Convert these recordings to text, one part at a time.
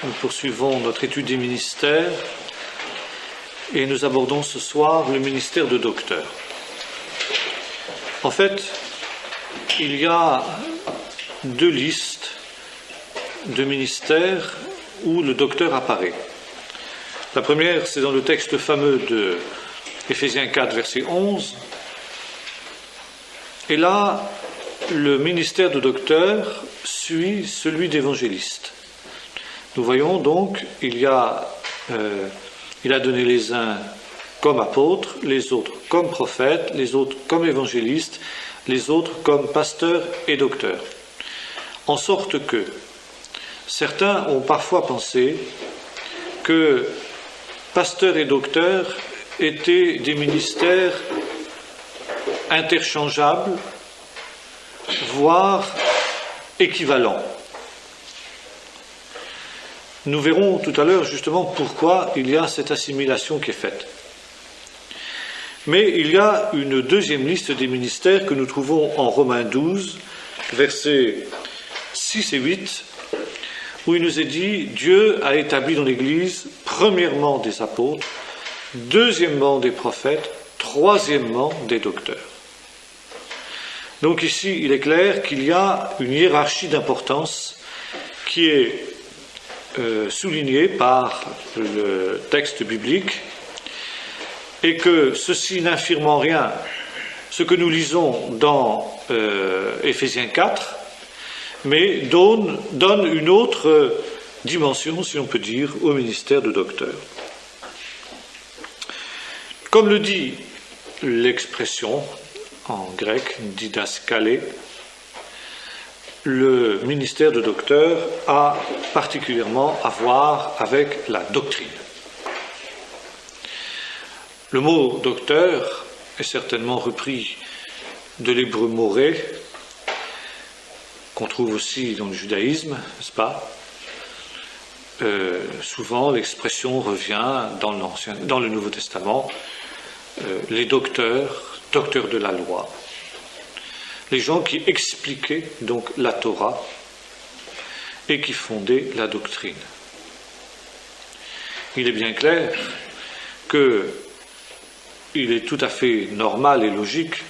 Nous poursuivons notre étude des ministères et nous abordons ce soir le ministère de docteur. En fait, il y a deux listes de ministères où le docteur apparaît. La première, c'est dans le texte fameux de Éphésiens 4, verset 11. Et là, le ministère de docteur suit celui d'évangéliste. Nous voyons donc, il a donné les uns comme apôtres, les autres comme prophètes, les autres comme évangélistes, les autres comme pasteurs et docteurs. En sorte que certains ont parfois pensé que pasteurs et docteurs étaient des ministères interchangeables, voire équivalents. Nous verrons tout à l'heure justement pourquoi il y a cette assimilation qui est faite. Mais il y a une deuxième liste des ministères que nous trouvons en Romains 12, versets 6 et 8, où il nous est dit « Dieu a établi dans l'Église, premièrement des apôtres, deuxièmement des prophètes, troisièmement des docteurs. » Donc ici, il est clair qu'il y a une hiérarchie d'importance qui est soulignée par le texte biblique et que ceci n'infirme en rien ce que nous lisons dans Éphésiens 4, mais donne une autre dimension, si on peut dire, au ministère de docteur. Comme le dit l'expression en grec, didaskalé, le ministère de docteur a particulièrement à voir avec la doctrine. Le mot docteur est certainement repris de l'hébreu moré, qu'on trouve aussi dans le judaïsme, n'est-ce pas ? Souvent, l'expression revient dans le Nouveau Testament, les docteurs de la loi, les gens qui expliquaient donc la Torah et qui fondaient la doctrine. Il est bien clair qu'il est tout à fait normal et logique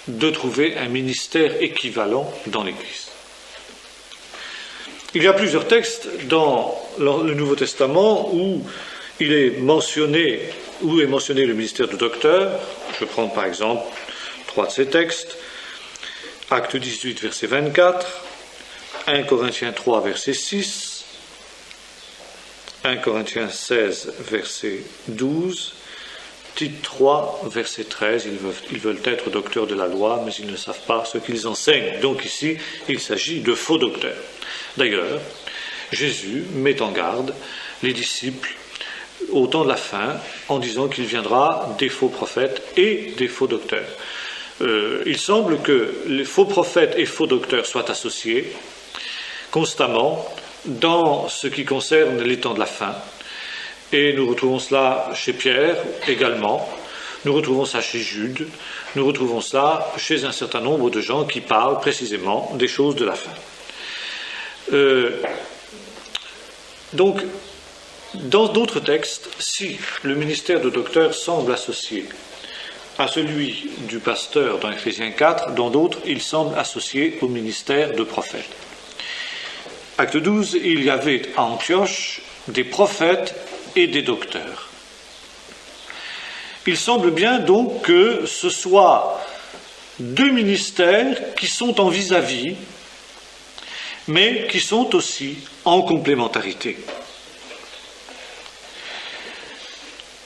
de trouver un ministère équivalent dans l'Église. Il y a plusieurs textes dans le Nouveau Testament où est mentionné le ministère de docteur. Je vais prendre par exemple 3 de ces textes. Acte 18, verset 24, 1 Corinthiens 3, verset 6, 1 Corinthiens 16, verset 12, Tite 3, verset 13, ils veulent être docteurs de la loi, mais ils ne savent pas ce qu'ils enseignent. Donc ici, il s'agit de faux docteurs. D'ailleurs, Jésus met en garde les disciples au temps de la fin en disant qu'il viendra des faux prophètes et des faux docteurs. Il semble que les faux prophètes et faux docteurs soient associés constamment dans ce qui concerne les temps de la fin. Et nous retrouvons cela chez Pierre également, nous retrouvons ça chez Jude, nous retrouvons ça chez un certain nombre de gens qui parlent précisément des choses de la fin. Donc, dans d'autres textes, si le ministère de docteur semble associé à celui du pasteur dans Éphésiens 4, dans d'autres, il semble associé au ministère de prophète. Acte 12, il y avait à Antioche des prophètes et des docteurs. Il semble bien donc que ce soit deux ministères qui sont en vis-à-vis, mais qui sont aussi en complémentarité.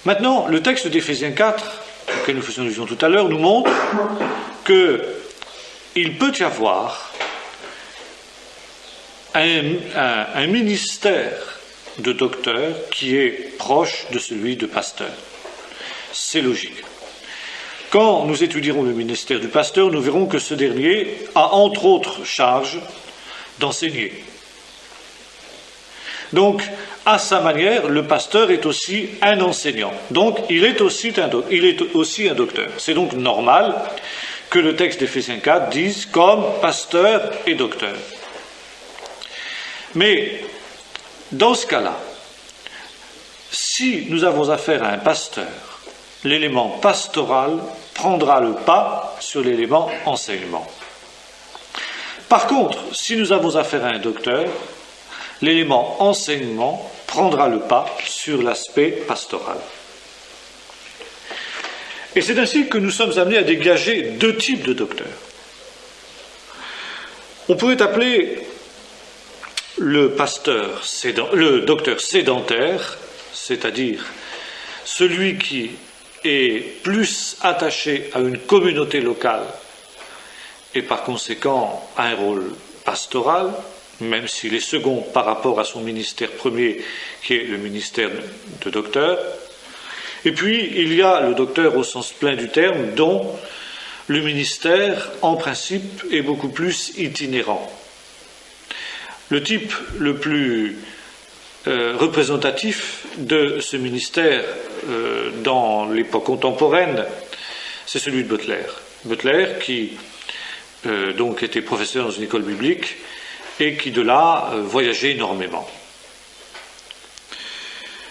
Maintenant, le texte d'Éphésiens 4, auquel nous faisions allusion tout à l'heure, nous montre qu'il peut y avoir un ministère de docteur qui est proche de celui de pasteur. C'est logique. Quand nous étudierons le ministère du pasteur, nous verrons que ce dernier a entre autres charge d'enseigner. Donc, à sa manière, le pasteur est aussi un enseignant. Donc, il est aussi un docteur. C'est donc normal que le texte d'Éphésiens 4 dise comme pasteur et docteur. Mais Dans ce cas-là, si nous avons affaire à un pasteur, l'élément pastoral prendra le pas sur l'élément enseignement. Par contre, si nous avons affaire à un docteur, l'élément enseignement prendra le pas sur l'aspect pastoral. Et c'est ainsi que nous sommes amenés à dégager deux types de docteurs. On pourrait appeler le docteur sédentaire, c'est-à-dire celui qui est plus attaché à une communauté locale et par conséquent à un rôle pastoral, même s'il est second par rapport à son ministère premier, qui est le ministère de docteur. Et puis, il y a le docteur au sens plein du terme, dont le ministère, en principe, est beaucoup plus itinérant. Le type le plus représentatif de ce ministère dans l'époque contemporaine, c'est celui de Butler. Butler, qui donc était professeur dans une école biblique et qui de là voyageait énormément.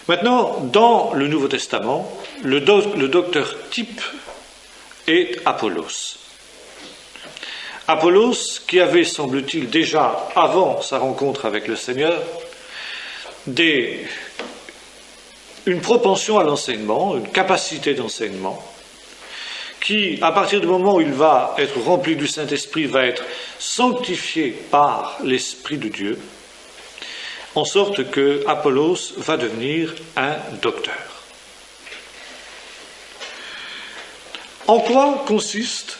Maintenant, dans le Nouveau Testament, le docteur type est Apollos. Apollos, qui avait, semble-t-il, déjà, avant sa rencontre avec le Seigneur, une propension à l'enseignement, une capacité d'enseignement, qui, à partir du moment où il va être rempli du Saint-Esprit, va être sanctifié par l'Esprit de Dieu, en sorte que Apollos va devenir un docteur. En quoi consiste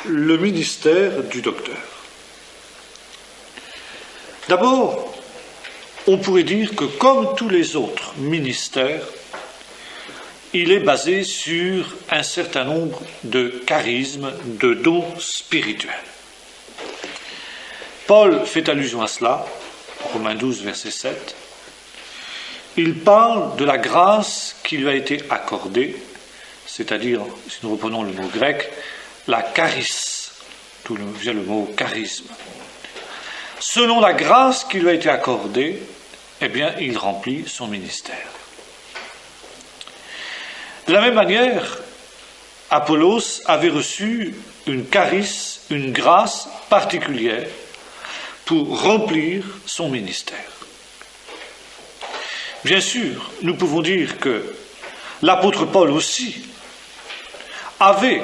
le ministère du docteur? D'abord, on pourrait dire que comme tous les autres ministères, il est basé sur un certain nombre de charismes, de dons spirituels. Paul fait allusion à cela, Romains 12, verset 7. Il parle de la grâce qui lui a été accordée, c'est-à-dire, si nous reprenons le mot grec, la charis, d'où vient le mot charisme. Selon la grâce qui lui a été accordée, eh bien, il remplit son ministère. De la même manière, Apollos avait reçu une charis, une grâce particulière pour remplir son ministère. Bien sûr, nous pouvons dire que l'apôtre Paul aussi avait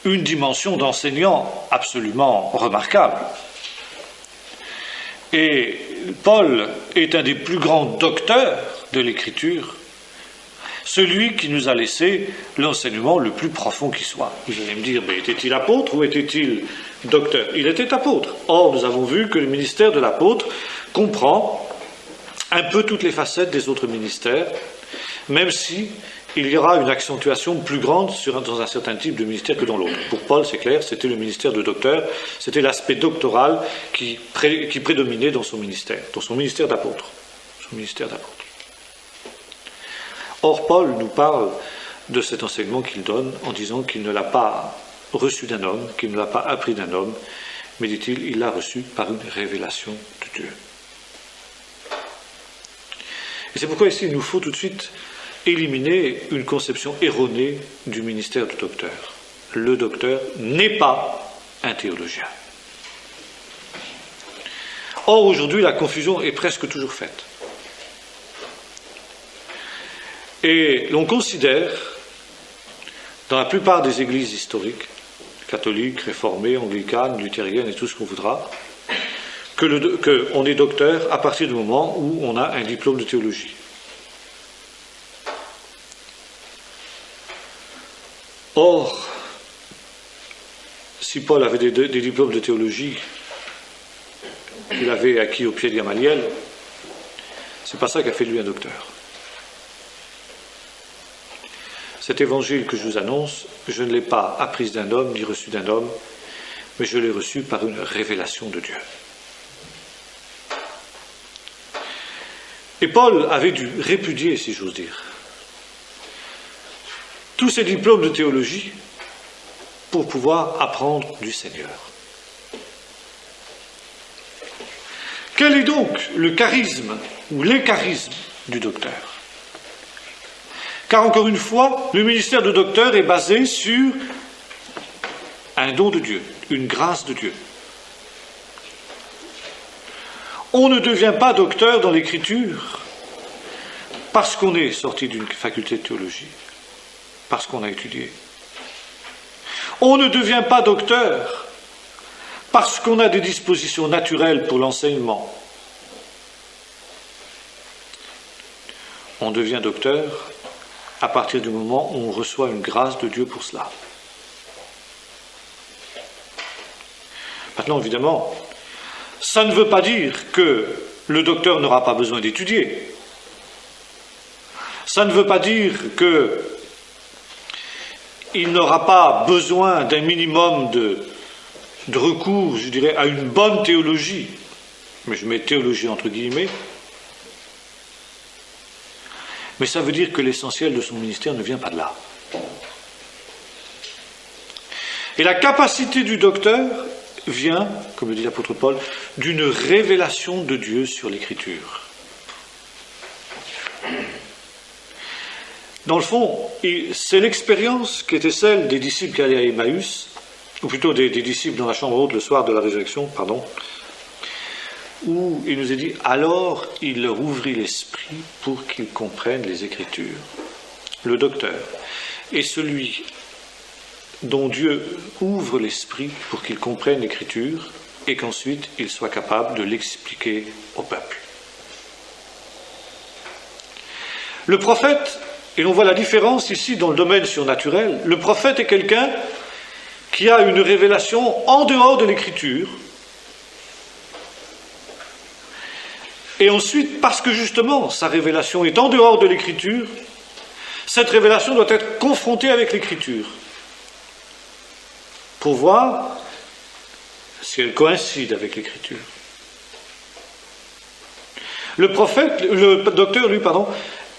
une dimension d'enseignant absolument remarquable. Et Paul est un des plus grands docteurs de l'Écriture, celui qui nous a laissé l'enseignement le plus profond qui soit. Vous allez me dire, mais était-il apôtre ou était-il docteur? Il était apôtre. Or, nous avons vu que le ministère de l'apôtre comprend un peu toutes les facettes des autres ministères, même si il y aura une accentuation plus grande dans un certain type de ministère que dans l'autre. Pour Paul, c'est clair, c'était le ministère de docteur, c'était l'aspect doctoral qui prédominait dans son ministère d'apôtre. Son ministère d'apôtre. Or, Paul nous parle de cet enseignement qu'il donne en disant qu'il ne l'a pas reçu d'un homme, qu'il ne l'a pas appris d'un homme, mais, dit-il, il l'a reçu par une révélation de Dieu. Et c'est pourquoi ici il nous faut tout de suite éliminer une conception erronée du ministère du docteur. Le docteur n'est pas un théologien. Or, aujourd'hui, la confusion est presque toujours faite. Et l'on considère, dans la plupart des églises historiques, catholiques, réformées, anglicanes, luthériennes et tout ce qu'on voudra, qu'on est docteur à partir du moment où on a un diplôme de théologie. Or, si Paul avait des diplômes de théologie qu'il avait acquis au pied de Gamaliel, c'est pas ça qui a fait de lui un docteur. Cet évangile que je vous annonce, je ne l'ai pas appris d'un homme, ni reçu d'un homme, mais je l'ai reçu par une révélation de Dieu. Et Paul avait dû répudier, si j'ose dire, tous ces diplômes de théologie pour pouvoir apprendre du Seigneur. Quel est donc le charisme ou les charismes du docteur? Car encore une fois, le ministère de docteur est basé sur un don de Dieu, une grâce de Dieu. On ne devient pas docteur dans l'écriture parce qu'on est sorti d'une faculté de théologie, parce qu'on a étudié. On ne devient pas docteur parce qu'on a des dispositions naturelles pour l'enseignement. On devient docteur à partir du moment où on reçoit une grâce de Dieu pour cela. Maintenant, évidemment, ça ne veut pas dire que le docteur n'aura pas besoin d'étudier. Ça ne veut pas dire qu'il n'aura pas besoin d'un minimum de recours, je dirais, à une bonne théologie. Mais je mets théologie entre guillemets. Mais ça veut dire que l'essentiel de son ministère ne vient pas de là. Et la capacité du docteur vient, comme le dit l'apôtre Paul, d'une révélation de Dieu sur l'Écriture. Dans le fond, c'est l'expérience qui était celle des disciples qui allaient à Emmaüs, ou plutôt des disciples dans la chambre haute le soir de la résurrection, où il nous est dit, alors il leur ouvrit l'esprit pour qu'ils comprennent les Écritures. Le docteur est celui dont Dieu ouvre l'esprit pour qu'il comprenne l'Écriture et qu'ensuite il soit capable de l'expliquer au peuple. Le prophète, et l'on voit la différence ici dans le domaine surnaturel, le prophète est quelqu'un qui a une révélation en dehors de l'Écriture. Et ensuite, parce que justement sa révélation est en dehors de l'Écriture, cette révélation doit être confrontée avec l'Écriture pour voir si elle coïncide avec l'Écriture. Le docteur, lui,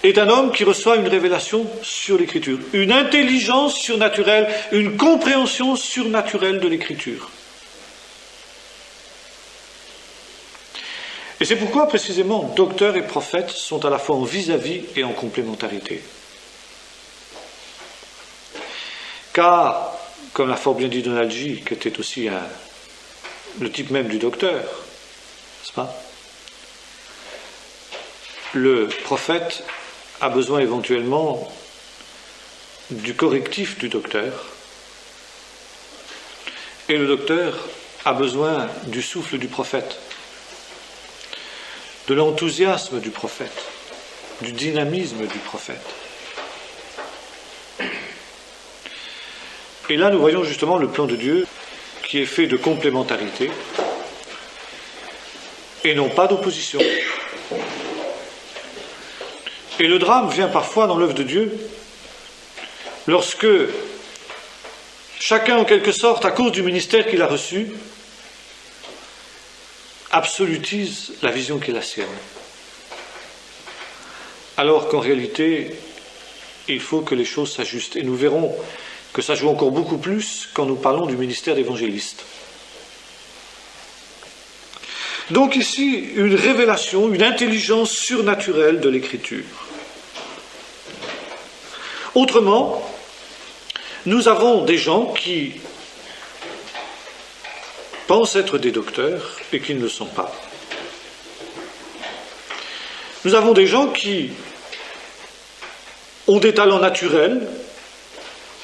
est un homme qui reçoit une révélation sur l'Écriture, une intelligence surnaturelle, une compréhension surnaturelle de l'Écriture. Et c'est pourquoi, précisément, docteur et prophète sont à la fois en vis-à-vis et en complémentarité. Car, comme l'a fort bien dit Donald G., qui était aussi le type même du docteur, n'est-ce pas? Le prophète a besoin éventuellement du correctif du docteur, et le docteur a besoin du souffle du prophète, de l'enthousiasme du prophète, du dynamisme du prophète. Et là, nous voyons justement le plan de Dieu qui est fait de complémentarité et non pas d'opposition. Et le drame vient parfois dans l'œuvre de Dieu lorsque chacun, en quelque sorte, à cause du ministère qu'il a reçu, absolutise la vision qui est la sienne. Alors qu'en réalité, il faut que les choses s'ajustent. Et nous verrons que ça joue encore beaucoup plus quand nous parlons du ministère d'évangéliste. Donc ici, une révélation, une intelligence surnaturelle de l'Écriture. Autrement, nous avons des gens qui pensent être des docteurs et qui ne le sont pas. Nous avons des gens qui ont des talents naturels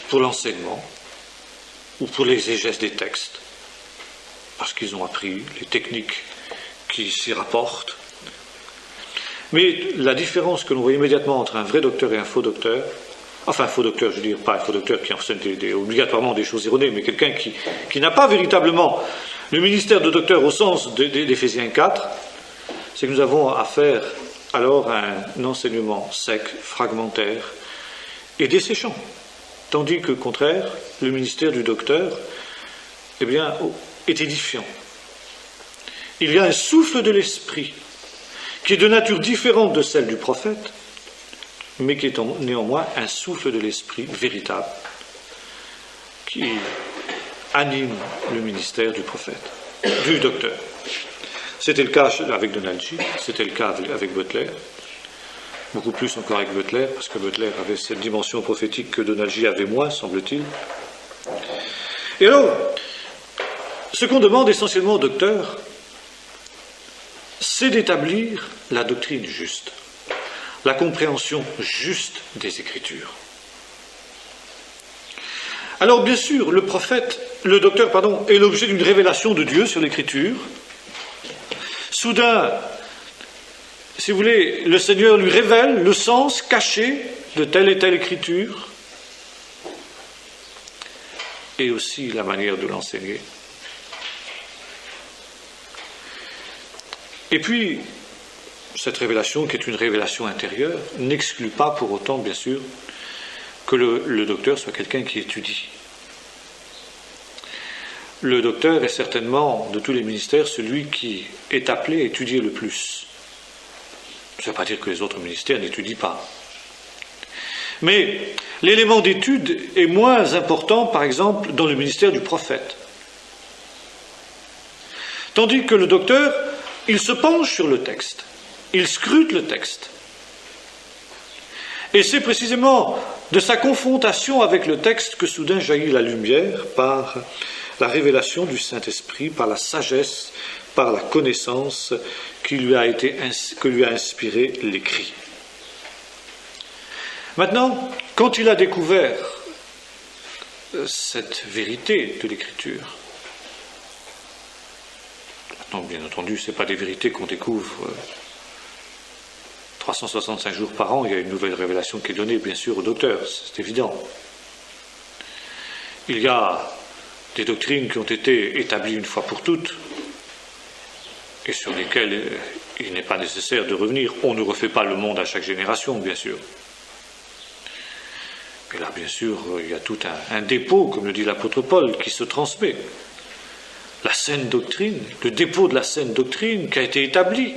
pour l'enseignement ou pour l'exégèse des textes, parce qu'ils ont appris les techniques qui s'y rapportent. Mais la différence que l'on voit immédiatement entre un vrai docteur et un faux docteur, enfin faux docteur, je veux dire, pas un faux docteur qui enseigne obligatoirement des choses erronées, mais quelqu'un qui n'a pas véritablement le ministère de docteur au sens d'Éphésiens 4, c'est que nous avons affaire alors à un enseignement sec, fragmentaire et desséchant. Tandis que, au contraire, le ministère du docteur, est édifiant. Il y a un souffle de l'esprit qui est de nature différente de celle du prophète, mais qui est néanmoins un souffle de l'esprit véritable qui anime le ministère du prophète, du docteur. C'était le cas avec Donaldji, c'était le cas avec Butler, beaucoup plus encore avec Butler, parce que Butler avait cette dimension prophétique que Donaldji avait moins, semble-t-il. Et alors, ce qu'on demande essentiellement au docteur, c'est d'établir la doctrine juste, la compréhension juste des Écritures. Alors bien sûr, le docteur est l'objet d'une révélation de Dieu sur l'Écriture. Soudain, si vous voulez, le Seigneur lui révèle le sens caché de telle et telle Écriture et aussi la manière de l'enseigner. Et puis, cette révélation, qui est une révélation intérieure, n'exclut pas pour autant, bien sûr, que le docteur soit quelqu'un qui étudie. Le docteur est certainement, de tous les ministères, celui qui est appelé à étudier le plus. Ça ne veut pas dire que les autres ministères n'étudient pas. Mais l'élément d'étude est moins important, par exemple, dans le ministère du prophète. Tandis que le docteur, il se penche sur le texte, il scrute le texte. Et c'est précisément de sa confrontation avec le texte que soudain jaillit la lumière par la révélation du Saint-Esprit, par la sagesse, par la connaissance que lui a inspiré l'écrit. Maintenant, quand il a découvert cette vérité de l'Écriture, bien entendu, ce n'est pas des vérités qu'on découvre 365 jours par an, il y a une nouvelle révélation qui est donnée, bien sûr, au docteur, c'est évident. Il y a des doctrines qui ont été établies une fois pour toutes, et sur lesquelles il n'est pas nécessaire de revenir. On ne refait pas le monde à chaque génération, bien sûr. Et là, bien sûr, il y a tout un dépôt, comme le dit l'apôtre Paul, qui se transmet. La saine doctrine, le dépôt de la saine doctrine qui a été établi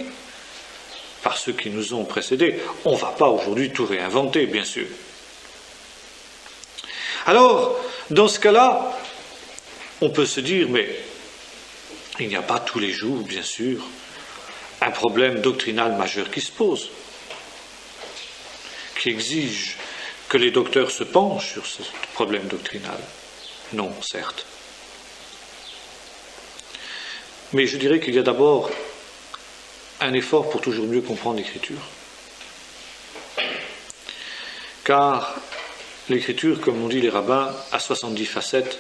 par ceux qui nous ont précédés. On ne va pas aujourd'hui tout réinventer, bien sûr. Alors, dans ce cas-là, on peut se dire, mais il n'y a pas tous les jours, bien sûr, un problème doctrinal majeur qui se pose, qui exige que les docteurs se penchent sur ce problème doctrinal. Non, certes. Mais je dirais qu'il y a d'abord un effort pour toujours mieux comprendre l'Écriture. Car l'Écriture, comme l'ont dit les rabbins, a 70 facettes.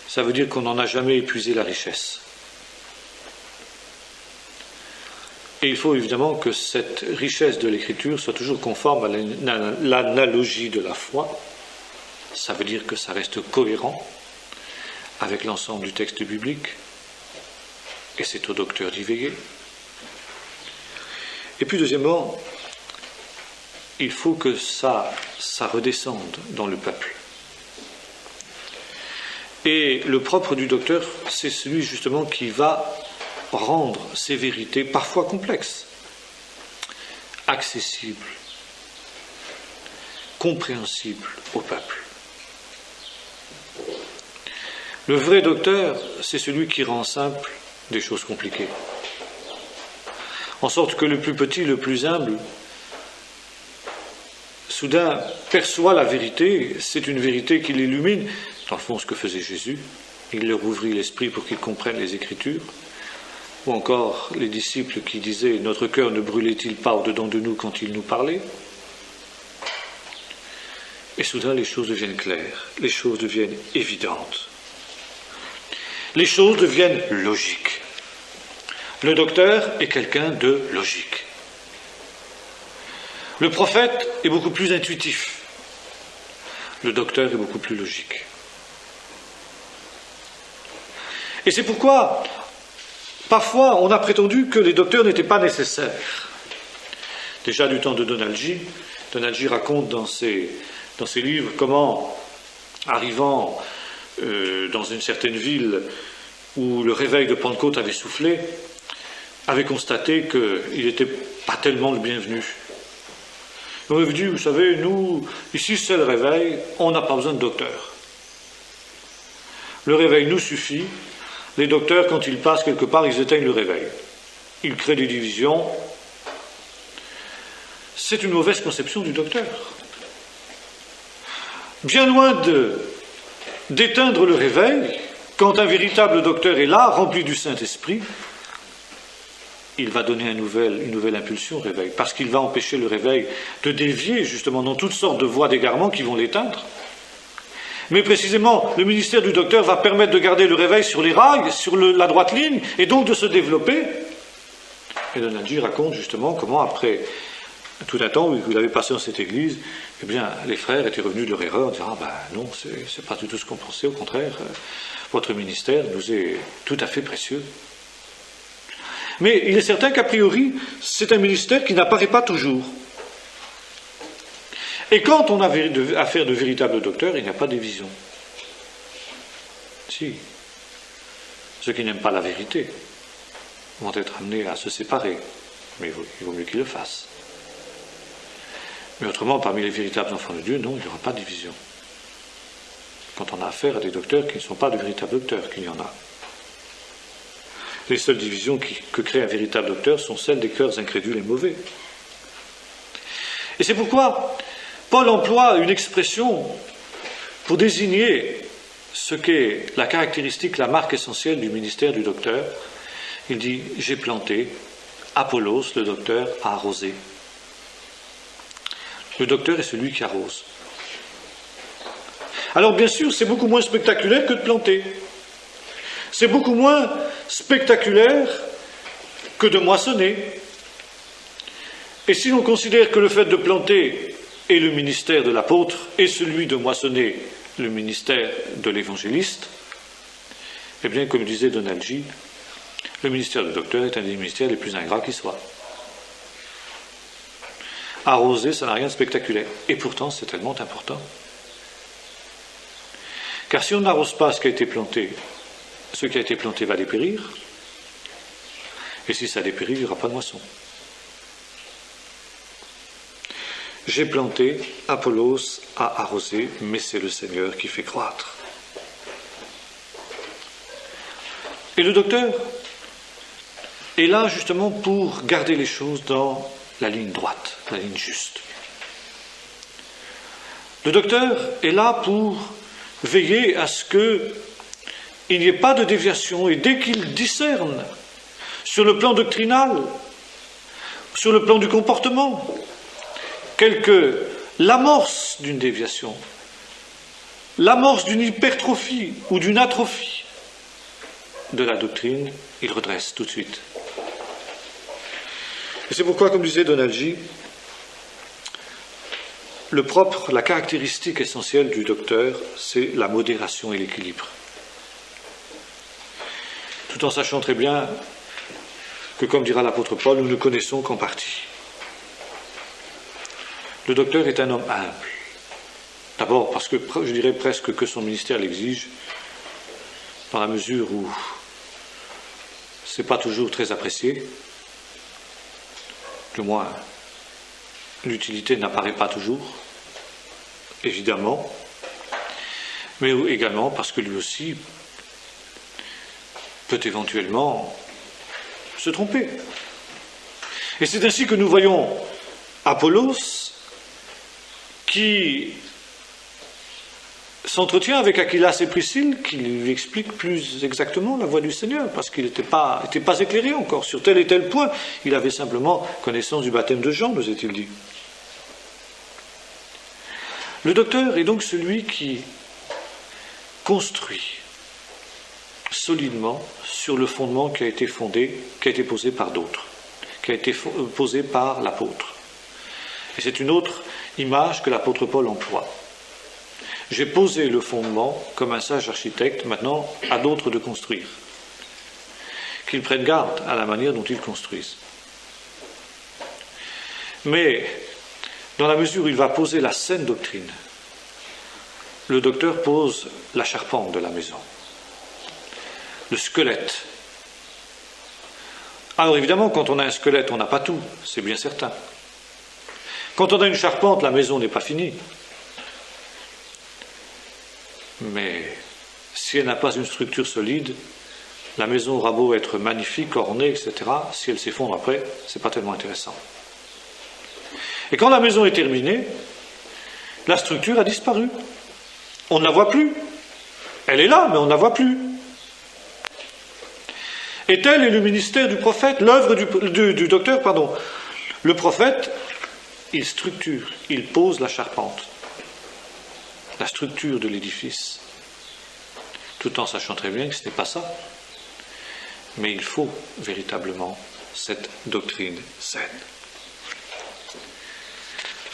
Ça veut dire qu'on n'en a jamais épuisé la richesse. Et il faut évidemment que cette richesse de l'Écriture soit toujours conforme à l'analogie de la foi. Ça veut dire que ça reste cohérent avec l'ensemble du texte biblique. Et c'est au docteur d'y veiller. Et puis deuxièmement, il faut que ça redescende dans le peuple. Et le propre du docteur, c'est celui justement qui va rendre ces vérités, parfois complexes, accessibles, compréhensibles au peuple. Le vrai docteur, c'est celui qui rend simple des choses compliquées. En sorte que le plus petit, le plus humble, soudain perçoit la vérité, c'est une vérité qui l'illumine. Dans le fond, ce que faisait Jésus, il leur ouvrit l'esprit pour qu'ils comprennent les Écritures. Ou encore les disciples qui disaient « Notre cœur ne brûlait-il pas au-dedans de nous quand il nous parlait ?» Et soudain, les choses deviennent claires, les choses deviennent évidentes. Les choses deviennent logiques. Le docteur est quelqu'un de logique. Le prophète est beaucoup plus intuitif. Le docteur est beaucoup plus logique. Et c'est pourquoi, parfois, on a prétendu que les docteurs n'étaient pas nécessaires. Déjà du temps de Donaldji raconte dans ses livres comment, arrivant dans une certaine ville où le réveil de Pentecôte avait soufflé, avait constaté qu'il n'était pas tellement le bienvenu. On avait dit, vous savez, nous, ici c'est le réveil, on n'a pas besoin de docteur. Le réveil nous suffit, les docteurs, quand ils passent quelque part, ils éteignent le réveil. Ils créent des divisions. C'est une mauvaise conception du docteur. Bien loin d'éteindre le réveil, quand un véritable docteur est là, rempli du Saint-Esprit, il va donner une nouvelle impulsion au réveil, parce qu'il va empêcher le réveil de dévier justement dans toutes sortes de voies d'égarement qui vont l'éteindre. Mais précisément, le ministère du docteur va permettre de garder le réveil sur les rails, sur la droite ligne, et donc de se développer. Et Donalji raconte justement comment, après tout un temps où il avait passé dans cette église, eh bien, les frères étaient revenus de leur erreur en disant « Ah ben non, c'est pas du tout ce qu'on pensait, au contraire, votre ministère nous est tout à fait précieux. » Mais il est certain qu'a priori, c'est un ministère qui n'apparaît pas toujours. Et quand on a affaire de véritables docteurs, il n'y a pas de division. Si. Ceux qui n'aiment pas la vérité vont être amenés à se séparer, mais il vaut mieux qu'ils le fassent. Mais autrement, parmi les véritables enfants de Dieu, non, il n'y aura pas de division. Quand on a affaire à des docteurs qui ne sont pas de véritables docteurs, qu'il y en a. Les seules divisions que crée un véritable docteur sont celles des cœurs incrédules et mauvais. Et c'est pourquoi Paul emploie une expression pour désigner ce qu'est la caractéristique, la marque essentielle du ministère du docteur. Il dit « J'ai planté, Apollos, le docteur, a arrosé ». Le docteur est celui qui arrose. Alors bien sûr, c'est beaucoup moins spectaculaire que de planter. C'est beaucoup moins spectaculaire que de moissonner. Et si l'on considère que le fait de planter est le ministère de l'apôtre et celui de moissonner le ministère de l'évangéliste, eh bien, comme disait Donalji, le ministère du docteur est un des ministères les plus ingrats qui soient. Arroser, ça n'a rien de spectaculaire. Et pourtant, c'est tellement important. Car si on n'arrose pas ce qui a été planté va dépérir. Et si ça dépérit, il n'y aura pas de moisson. J'ai planté, Apollos a arrosé, mais c'est le Seigneur qui fait croître. Et le docteur est là justement pour garder les choses dans la ligne droite, la ligne juste. Le docteur est là pour veiller à ce qu'il n'y ait pas de déviation, et dès qu'il discerne sur le plan doctrinal, sur le plan du comportement, l'amorce d'une déviation, l'amorce d'une hypertrophie ou d'une atrophie de la doctrine, il redresse tout de suite. Et c'est pourquoi, comme disait Donalji, la caractéristique essentielle du docteur, c'est la modération et l'équilibre. Tout en sachant très bien que, comme dira l'apôtre Paul, nous ne connaissons qu'en partie. Le docteur est un homme humble. D'abord parce que, je dirais presque que son ministère l'exige, dans la mesure où ce n'est pas toujours très apprécié. Du moins, l'utilité n'apparaît pas toujours, évidemment, mais également parce que lui aussi peut éventuellement se tromper. Et c'est ainsi que nous voyons Apollos qui s'entretient avec Aquilas et Priscille, qui lui explique plus exactement la voie du Seigneur, parce qu'il n'était pas éclairé encore sur tel et tel point. Il avait simplement connaissance du baptême de Jean, nous est-il dit. Le docteur est donc celui qui construit solidement sur le fondement qui a été posé par d'autres, qui a été posé par l'apôtre. Et c'est une autre image que l'apôtre Paul emploie. J'ai posé le fondement comme un sage architecte, maintenant à d'autres de construire. Qu'ils prennent garde à la manière dont ils construisent. Mais, dans la mesure où il va poser la saine doctrine, le docteur pose la charpente de la maison, le squelette. Alors évidemment, quand on a un squelette, on n'a pas tout, c'est bien certain. Quand on a une charpente, la maison n'est pas finie. Mais si elle n'a pas une structure solide, la maison aura beau être magnifique, ornée, etc., si elle s'effondre après, c'est pas tellement intéressant. Et quand la maison est terminée, la structure a disparu. On ne la voit plus. Elle est là, mais on ne la voit plus. Et tel est le ministère du prophète, l'œuvre du docteur, pardon. Le prophète, il structure, il pose la charpente, la structure de l'édifice, tout en sachant très bien que ce n'est pas ça. Mais il faut véritablement cette doctrine saine.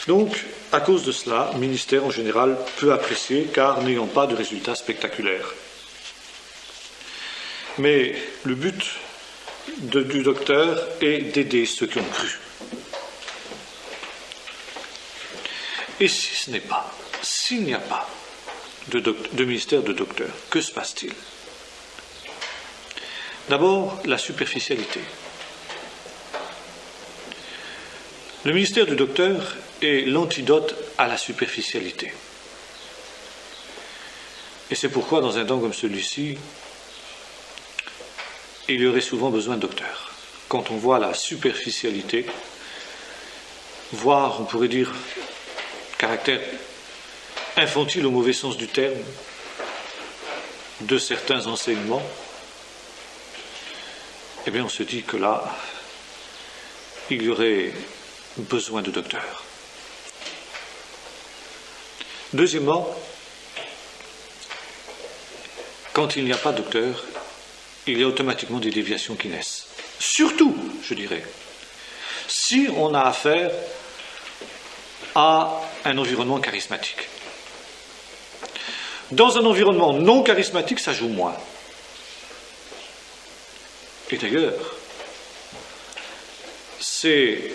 Donc, à cause de cela, le ministère en général peu apprécié, car n'ayant pas de résultats spectaculaires. Mais le but du docteur est d'aider ceux qui ont cru. Et si ce n'est pas, s'il n'y a pas de ministère de docteur, que se passe-t-il? D'abord, la superficialité. Le ministère du docteur est l'antidote à la superficialité. Et c'est pourquoi, dans un temps comme celui-ci, il y aurait souvent besoin de docteurs. Quand on voit la superficialité, voire, on pourrait dire, caractère infantile au mauvais sens du terme, de certains enseignements, eh bien on se dit que là, il y aurait besoin de docteurs. Deuxièmement, quand il n'y a pas de docteur, il y a automatiquement des déviations qui naissent. Surtout, je dirais, si on a affaire à un environnement charismatique. Dans un environnement non charismatique, ça joue moins. Et d'ailleurs, c'est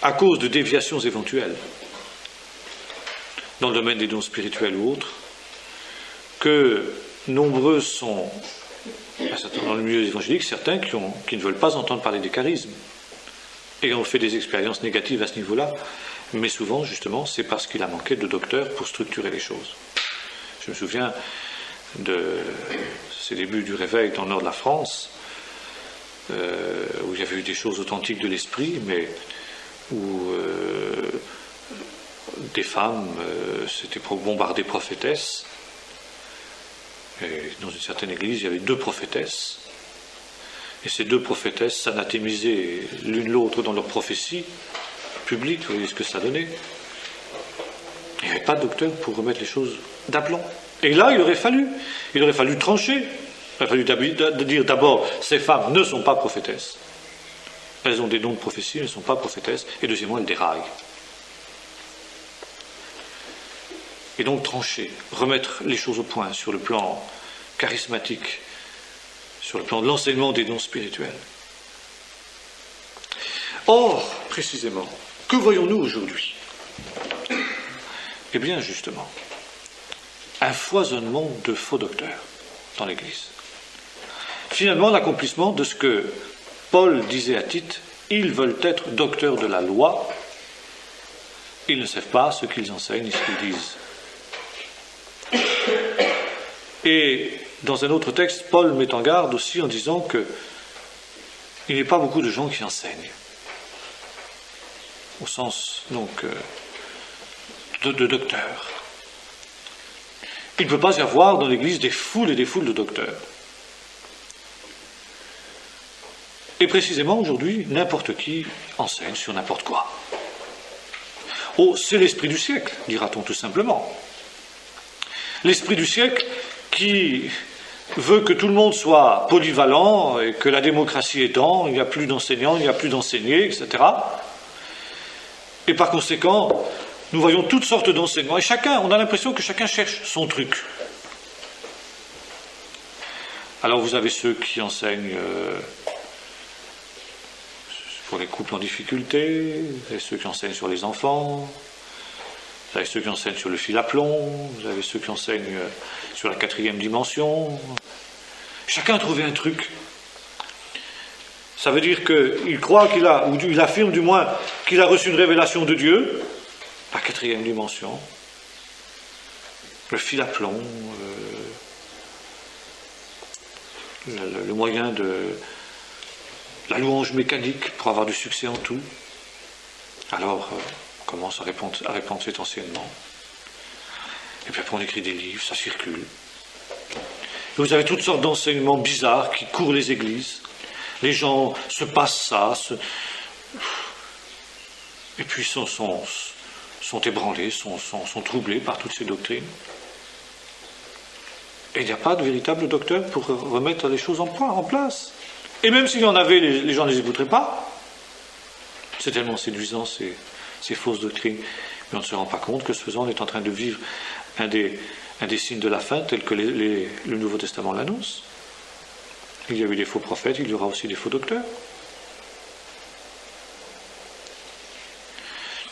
à cause de déviations éventuelles, dans le domaine des dons spirituels ou autres, que nombreux sont, dans le milieu évangélique, certains qui ne veulent pas entendre parler des charismes, et ont fait des expériences négatives à ce niveau-là, mais souvent, justement, c'est parce qu'il a manqué de docteurs pour structurer les choses. Je me souviens de ces débuts du réveil dans le nord de la France, où il y avait eu des choses authentiques de l'esprit, mais où des femmes s'étaient bombardées prophétesses. Et dans une certaine église, il y avait 2 prophétesses. Et ces 2 prophétesses s'anathémisaient l'une l'autre dans leur prophétie publique. Vous voyez ce que ça donnait. Il n'y avait pas de docteur pour remettre les choses d'aplomb. Et là, il aurait fallu trancher. Il aurait fallu dire d'abord, ces femmes ne sont pas prophétesses. Elles ont des dons de prophétie, elles ne sont pas prophétesses. Et deuxièmement, elles déraillent. Et donc trancher, remettre les choses au point sur le plan charismatique, sur le plan de l'enseignement des dons spirituels. Or, précisément, que voyons-nous aujourd'hui? Eh bien, justement, un foisonnement de faux docteurs dans l'Église. Finalement, l'accomplissement de ce que Paul disait à Tite, ils veulent être docteurs de la loi, ils ne savent pas ce qu'ils enseignent ni ce qu'ils disent. Et dans un autre texte, Paul met en garde aussi en disant que il n'y a pas beaucoup de gens qui enseignent, au sens donc de docteurs. Il ne peut pas y avoir dans l'Église des foules et des foules de docteurs. Et précisément aujourd'hui, n'importe qui enseigne sur n'importe quoi. Oh, c'est l'esprit du siècle, dira-t-on tout simplement. L'esprit du siècle qui veut que tout le monde soit polyvalent et que la démocratie étant, il n'y a plus d'enseignants, il n'y a plus d'enseignés, etc. Et par conséquent, nous voyons toutes sortes d'enseignements. Et on a l'impression que chacun cherche son truc. Alors vous avez ceux qui enseignent pour les couples en difficulté, vous avez ceux qui enseignent sur les enfants, vous avez ceux qui enseignent sur le fil à plomb, vous avez ceux qui enseignent sur la 4e dimension. Chacun a trouvé un truc. Ça veut dire qu'il croit qu'il a, ou il affirme du moins qu'il a reçu une révélation de Dieu, la 4e dimension, le fil à plomb, le moyen de la louange mécanique pour avoir du succès en tout. Alors, on commence à répandre cet enseignement. Et puis après, on écrit des livres, ça circule. Et vous avez toutes sortes d'enseignements bizarres qui courent les églises. Les gens se passent ça, et puis sont ébranlés, sont troublés par toutes ces doctrines. Et il n'y a pas de véritable docteur pour remettre les choses en place. Et même s'il y en avait, les gens ne les écouteraient pas. C'est tellement séduisant, ces fausses doctrines. Mais on ne se rend pas compte que ce faisant, on est en train de vivre un des signes de la fin, tel que le Nouveau Testament l'annonce. Il y a eu des faux prophètes, il y aura aussi des faux docteurs.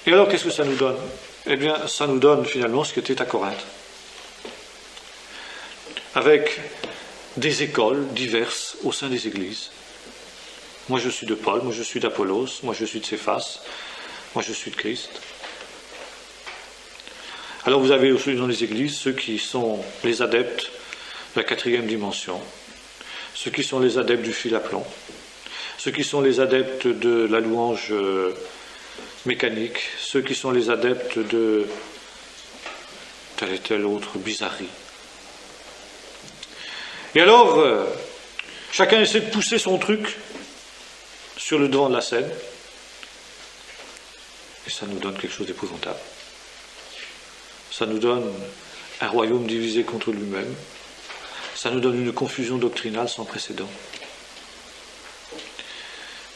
Et alors, qu'est-ce que ça nous donne? Eh bien, ça nous donne finalement ce qui était à Corinthe. Avec des écoles diverses au sein des églises. Moi, je suis de Paul, moi, je suis d'Apollos, moi, je suis de Céphas, moi, je suis de Christ. Alors, vous avez aussi dans les églises ceux qui sont les adeptes de la 4e dimension, ceux qui sont les adeptes du fil à plomb, ceux qui sont les adeptes de la louange mécanique, ceux qui sont les adeptes de telle et telle autre bizarrerie. Et alors, chacun essaie de pousser son truc sur le devant de la scène, et ça nous donne quelque chose d'épouvantable. Ça nous donne un royaume divisé contre lui-même, ça nous donne une confusion doctrinale sans précédent.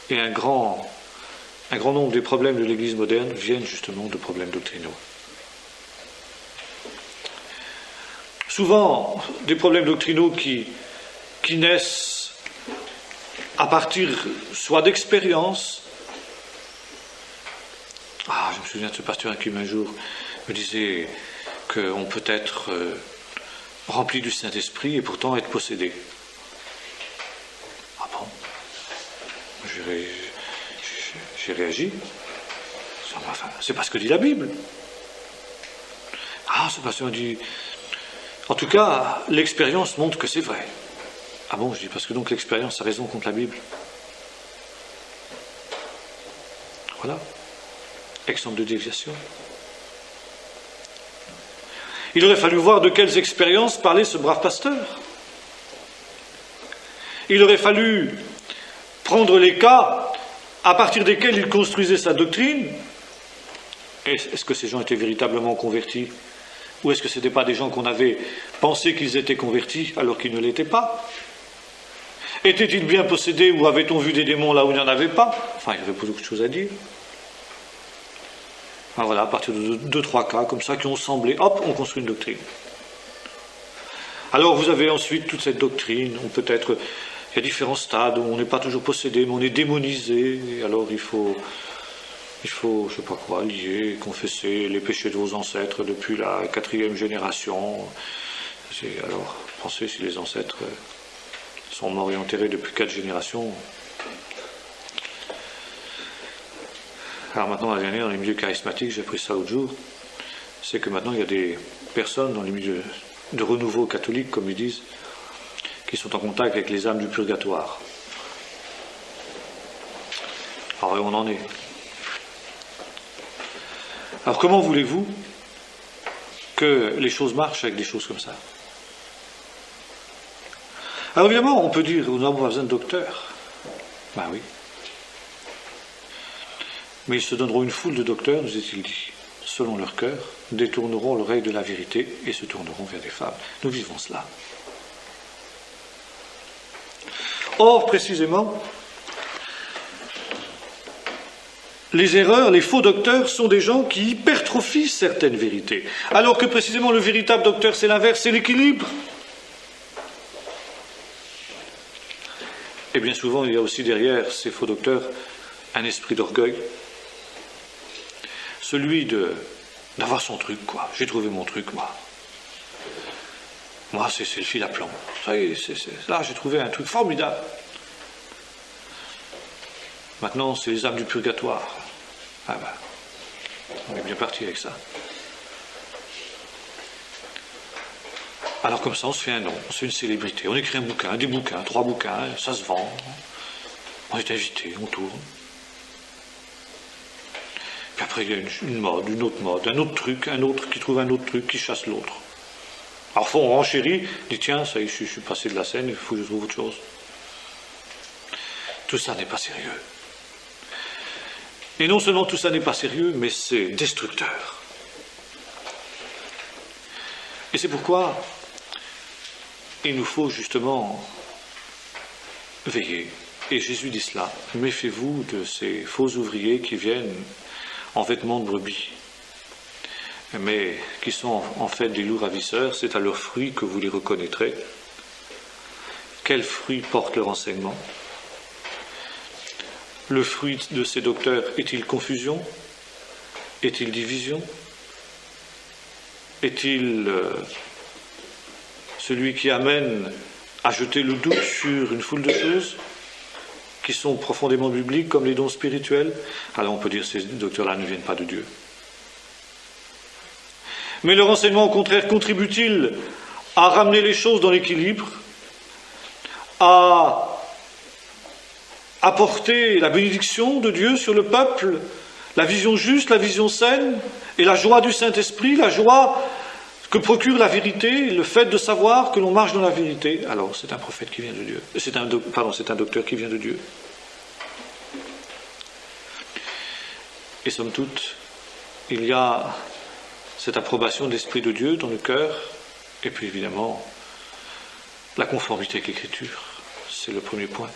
Et un grand nombre des problèmes de l'Église moderne viennent justement de problèmes doctrinaux. Souvent, des problèmes doctrinaux qui naissent à partir soit d'expérience. Je me souviens de ce pasteur qui un jour me disait qu'on peut être rempli du Saint-Esprit et pourtant être possédé. Ah bon? J'ai réagi. Enfin, c'est pas ce que dit la Bible. Ce pasteur dit... En tout cas, l'expérience montre que c'est vrai. Ah bon, je dis, parce que donc l'expérience a raison contre la Bible. Voilà. Exemple de déviation. Il aurait fallu voir de quelles expériences parlait ce brave pasteur. Il aurait fallu prendre les cas à partir desquels il construisait sa doctrine. Est-ce que ces gens étaient véritablement convertis? Ou est-ce que ce n'étaient pas des gens qu'on avait pensé qu'ils étaient convertis alors qu'ils ne l'étaient pas? Étaient-ils bien possédés ou avait-on vu des démons là où il n'y en avait pas? Enfin, il y avait beaucoup de choses à dire. Voilà, à partir de 2-3 cas comme ça qui ont semblé, hop, on construit une doctrine. Alors vous avez ensuite toute cette doctrine, il y a différents stades où on n'est pas toujours possédé, mais on est démonisé, et alors il faut, je sais pas quoi, lier, confesser les péchés de vos ancêtres depuis la 4e génération. Alors, pensez si les ancêtres sont morts et enterrés depuis 4 générations. Alors maintenant, la dernière, dans les milieux charismatiques, j'ai appris ça l'autre jour, c'est que maintenant il y a des personnes dans les milieux de renouveau catholique, comme ils disent, qui sont en contact avec les âmes du purgatoire. Alors, où on en est? Alors, comment voulez-vous que les choses marchent avec des choses comme ça? Alors, évidemment, on peut dire, on n'a pas besoin de docteur. Ben oui. Mais ils se donneront une foule de docteurs, nous est-il dit, selon leur cœur, détourneront l'oreille de la vérité et se tourneront vers des fables. Nous vivons cela. Or, précisément, les erreurs, les faux docteurs sont des gens qui hypertrophient certaines vérités. Alors que précisément le véritable docteur, c'est l'inverse, c'est l'équilibre. Et bien souvent, il y a aussi derrière ces faux docteurs un esprit d'orgueil. Celui d'avoir son truc, quoi. J'ai trouvé mon truc, moi. Moi, c'est le fil à plomb. Ça y est, là, j'ai trouvé un truc formidable. Maintenant, c'est les âmes du purgatoire. Ah ben, on est bien parti avec ça. Alors comme ça, on se fait un nom, on se fait une célébrité, on écrit un bouquin, des bouquins, 3 bouquins, ça se vend, on est invité, on tourne. Puis après, il y a une mode, une autre mode, un autre truc, un autre qui trouve un autre truc, qui chasse l'autre. Alors on renchérit, dit tiens, ça y est, je suis passé de la scène, il faut que je trouve autre chose. Tout ça n'est pas sérieux. Et non seulement tout ça n'est pas sérieux, mais c'est destructeur. Et c'est pourquoi il nous faut justement veiller. Et Jésus dit cela, méfiez-vous de ces faux ouvriers qui viennent en vêtements de brebis, mais qui sont en fait des loups ravisseurs, c'est à leurs fruits que vous les reconnaîtrez. Quels fruits porte leur enseignement? Le fruit de ces docteurs est-il confusion? Est-il division? Est-il celui qui amène à jeter le doute sur une foule de choses qui sont profondément bibliques, comme les dons spirituels? Alors on peut dire que ces docteurs-là ne viennent pas de Dieu. Mais leur enseignement, au contraire, contribue-t-il à ramener les choses dans l'équilibre, à apporter la bénédiction de Dieu sur le peuple, la vision juste, la vision saine, et la joie du Saint-Esprit, la joie que procure la vérité, le fait de savoir que l'on marche dans la vérité? Alors c'est un prophète qui vient de Dieu. C'est un docteur qui vient de Dieu. Et somme toute, il y a cette approbation de l'Esprit de Dieu dans le cœur, et puis évidemment, la conformité avec l'Écriture. C'est le premier point.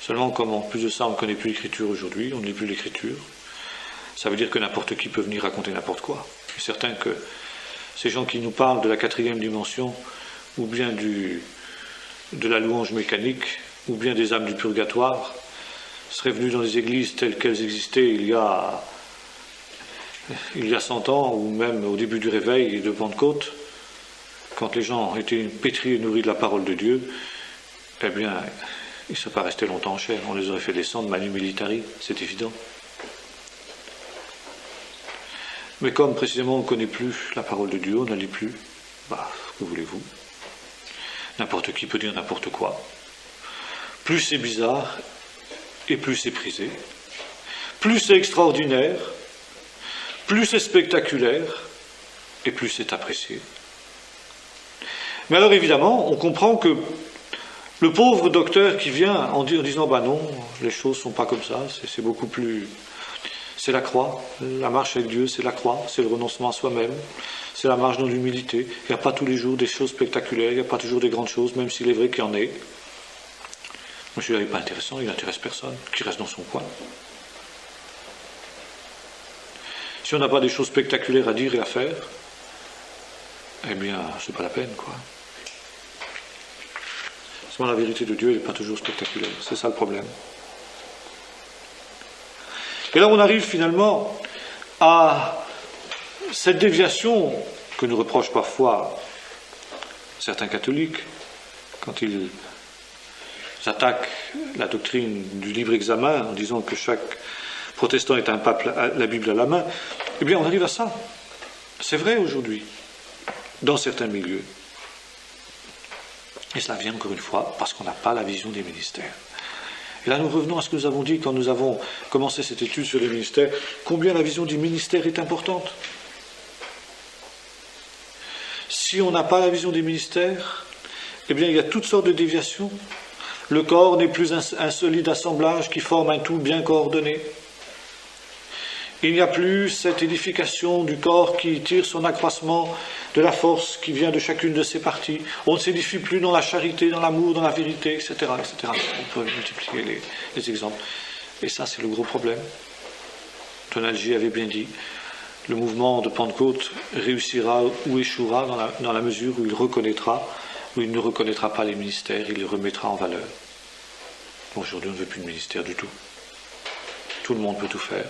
Seulement, comme en plus de ça, on ne connaît plus l'Écriture aujourd'hui, on ne lit plus l'Écriture, ça veut dire que n'importe qui peut venir raconter n'importe quoi. Je suis certain que ces gens qui nous parlent de la 4e dimension, ou bien de la louange mécanique, ou bien des âmes du purgatoire, seraient venus dans les églises telles qu'elles existaient il y a 100 ans, ou même au début du réveil de Pentecôte, quand les gens étaient pétris et nourris de la parole de Dieu, eh bien, ils ne seraient pas restés longtemps en chair. On les aurait fait descendre manu militari, c'est évident. Mais comme précisément on ne connaît plus la parole de Dieu, on ne la lit plus, que voulez-vous? N'importe qui peut dire n'importe quoi. Plus c'est bizarre, et plus c'est prisé. Plus c'est extraordinaire, plus c'est spectaculaire, et plus c'est apprécié. Mais alors évidemment, on comprend que le pauvre docteur qui vient en disant non, les choses ne sont pas comme ça, c'est beaucoup plus... C'est la croix, la marche avec Dieu, c'est la croix, c'est le renoncement à soi-même, c'est la marche dans l'humilité. Il n'y a pas tous les jours des choses spectaculaires, il n'y a pas toujours des grandes choses, même s'il est vrai qu'il y en ait. Mais celui-là n'est pas intéressant, il n'intéresse personne, qui reste dans son coin. Si on n'a pas des choses spectaculaires à dire et à faire, eh bien, c'est pas la peine, quoi. Seulement la vérité de Dieu n'est pas toujours spectaculaire, c'est ça le problème. Et là, on arrive finalement à cette déviation que nous reprochent parfois certains catholiques quand ils attaquent la doctrine du libre examen en disant que chaque protestant est un pape, la Bible à la main. Eh bien, on arrive à ça. C'est vrai aujourd'hui, dans certains milieux. Et cela vient encore une fois parce qu'on n'a pas la vision des ministères. Et là, nous revenons à ce que nous avons dit quand nous avons commencé cette étude sur les ministères, combien la vision du ministère est importante. Si on n'a pas la vision des ministères, eh bien, il y a toutes sortes de déviations. Le corps n'est plus un solide assemblage qui forme un tout bien coordonné. Il n'y a plus cette édification du corps qui tire son accroissement de la force qui vient de chacune de ses parties. On ne s'édifie plus dans la charité, dans l'amour, dans la vérité, etc., etc. On peut multiplier les exemples. Et ça, c'est le gros problème. Donald G. avait bien dit, le mouvement de Pentecôte réussira ou échouera dans la mesure où il reconnaîtra, où il ne reconnaîtra pas les ministères, il les remettra en valeur. Aujourd'hui, on ne veut plus de ministère du tout. Tout le monde peut tout faire.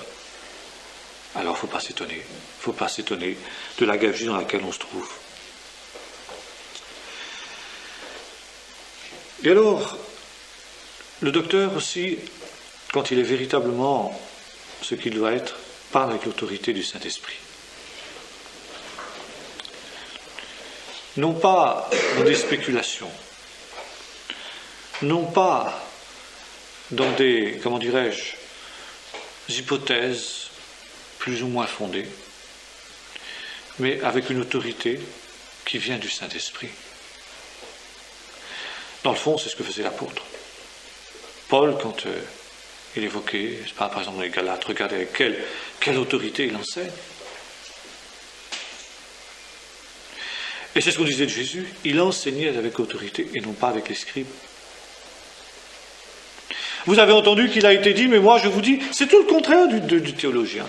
Alors, il ne faut pas s'étonner. Il ne faut pas s'étonner de la gabegie dans laquelle on se trouve. Et alors, le docteur aussi, quand il est véritablement ce qu'il doit être, parle avec l'autorité du Saint-Esprit. non pas dans des spéculations, non pas dans des, comment dirais-je, hypothèses plus ou moins fondées, mais avec une autorité qui vient du Saint-Esprit. Dans le fond, c'est ce que faisait l'apôtre. Paul, quand il évoquait, par exemple dans les Galates, regardez avec quelle autorité il enseigne. Et c'est ce qu'on disait de Jésus, il enseignait avec autorité et non pas avec les scribes. Vous avez entendu qu'il a été dit, mais moi je vous dis, c'est tout le contraire du théologien.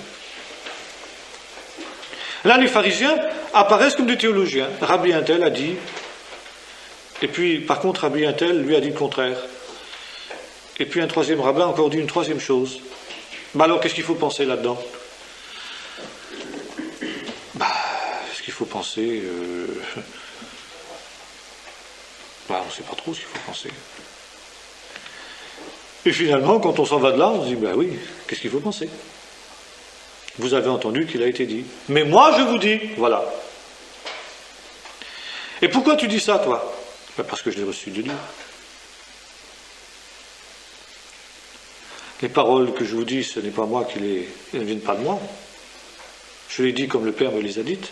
Là, les pharisiens apparaissent comme des théologiens. Rabbi Untel a dit, et puis par contre Rabbi Untel lui a dit le contraire. Et puis un troisième rabbin a encore dit une troisième chose. Alors qu'est-ce qu'il faut penser là-dedans? Ce qu'il faut penser... on ne sait pas trop ce qu'il faut penser. Et finalement, quand on s'en va de là, on se dit, oui, qu'est-ce qu'il faut penser? Vous avez entendu qu'il a été dit. Mais moi, je vous dis, voilà. Et pourquoi tu dis ça, toi? Parce que je l'ai reçu de Dieu. Les paroles que je vous dis, ce n'est pas moi qui les... Elles ne viennent pas de moi. Je les dis comme le Père me les a dites.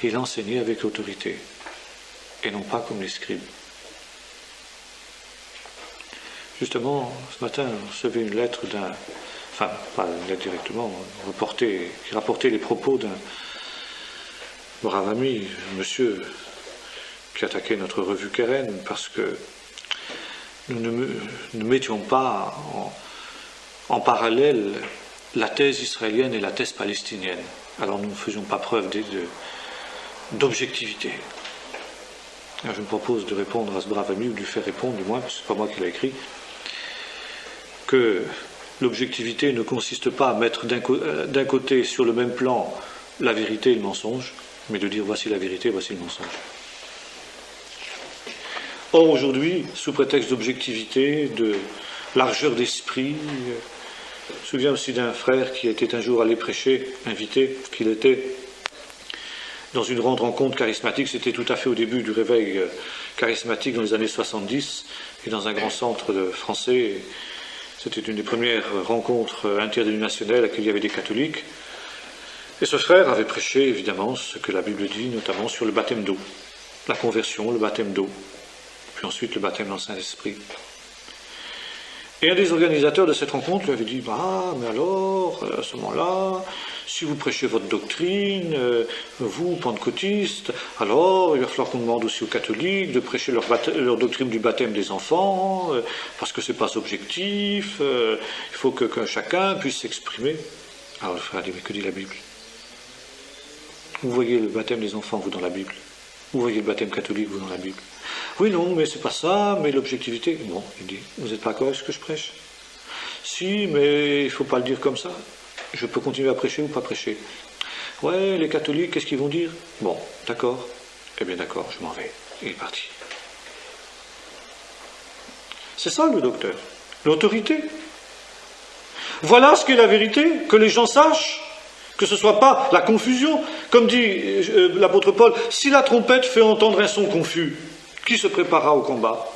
Il enseignait avec autorité, et non pas comme les scribes. Justement, ce matin, on recevait une lettre d'un... Enfin, pas une lettre directement, qui rapportait les propos d'un brave ami, monsieur, qui attaquait notre revue Keren, parce que nous ne mettions pas en parallèle la thèse israélienne et la thèse palestinienne. Alors nous ne faisions pas preuve d'objectivité. Je me propose de répondre à ce brave ami, ou de lui faire répondre, du moins, parce que ce n'est pas moi qui l'ai écrit, que l'objectivité ne consiste pas à mettre d'un côté sur le même plan la vérité et le mensonge, mais de dire voici la vérité, voici le mensonge. Or aujourd'hui, sous prétexte d'objectivité, de largeur d'esprit, je me souviens aussi d'un frère qui était un jour allé prêcher, invité, qu'il était dans une grande rencontre charismatique, c'était tout à fait au début du réveil charismatique dans les années 70, et dans un grand centre français. C'était une des premières rencontres interdénominationnelles à laquelle il y avait des catholiques. Et ce frère avait prêché évidemment ce que la Bible dit, notamment sur le baptême d'eau, la conversion, le baptême d'eau, puis ensuite le baptême dans le Saint-Esprit. Et un des organisateurs de cette rencontre lui avait dit, mais alors, à ce moment-là, si vous prêchez votre doctrine, vous, pentecôtistes, alors il va falloir qu'on demande aussi aux catholiques de prêcher leur doctrine du baptême des enfants, parce que c'est pas objectif, il faut que chacun puisse s'exprimer. Alors le frère a dit, mais que dit la Bible? Vous voyez le baptême des enfants, vous, dans la Bible? Vous voyez le baptême catholique, vous, dans la Bible? Oui, non, mais c'est pas ça, mais l'objectivité... Bon, il dit, vous n'êtes pas d'accord avec ce que je prêche? Si, mais il ne faut pas le dire comme ça. Je peux continuer à prêcher ou pas prêcher? Ouais, les catholiques, qu'est-ce qu'ils vont dire? Bon, d'accord. Eh bien d'accord, je m'en vais. Il est parti. C'est ça le docteur. L'autorité. Voilà ce qu'est la vérité, que les gens sachent, que ce ne soit pas la confusion. Comme dit l'apôtre Paul, si la trompette fait entendre un son confus, qui se préparera au combat?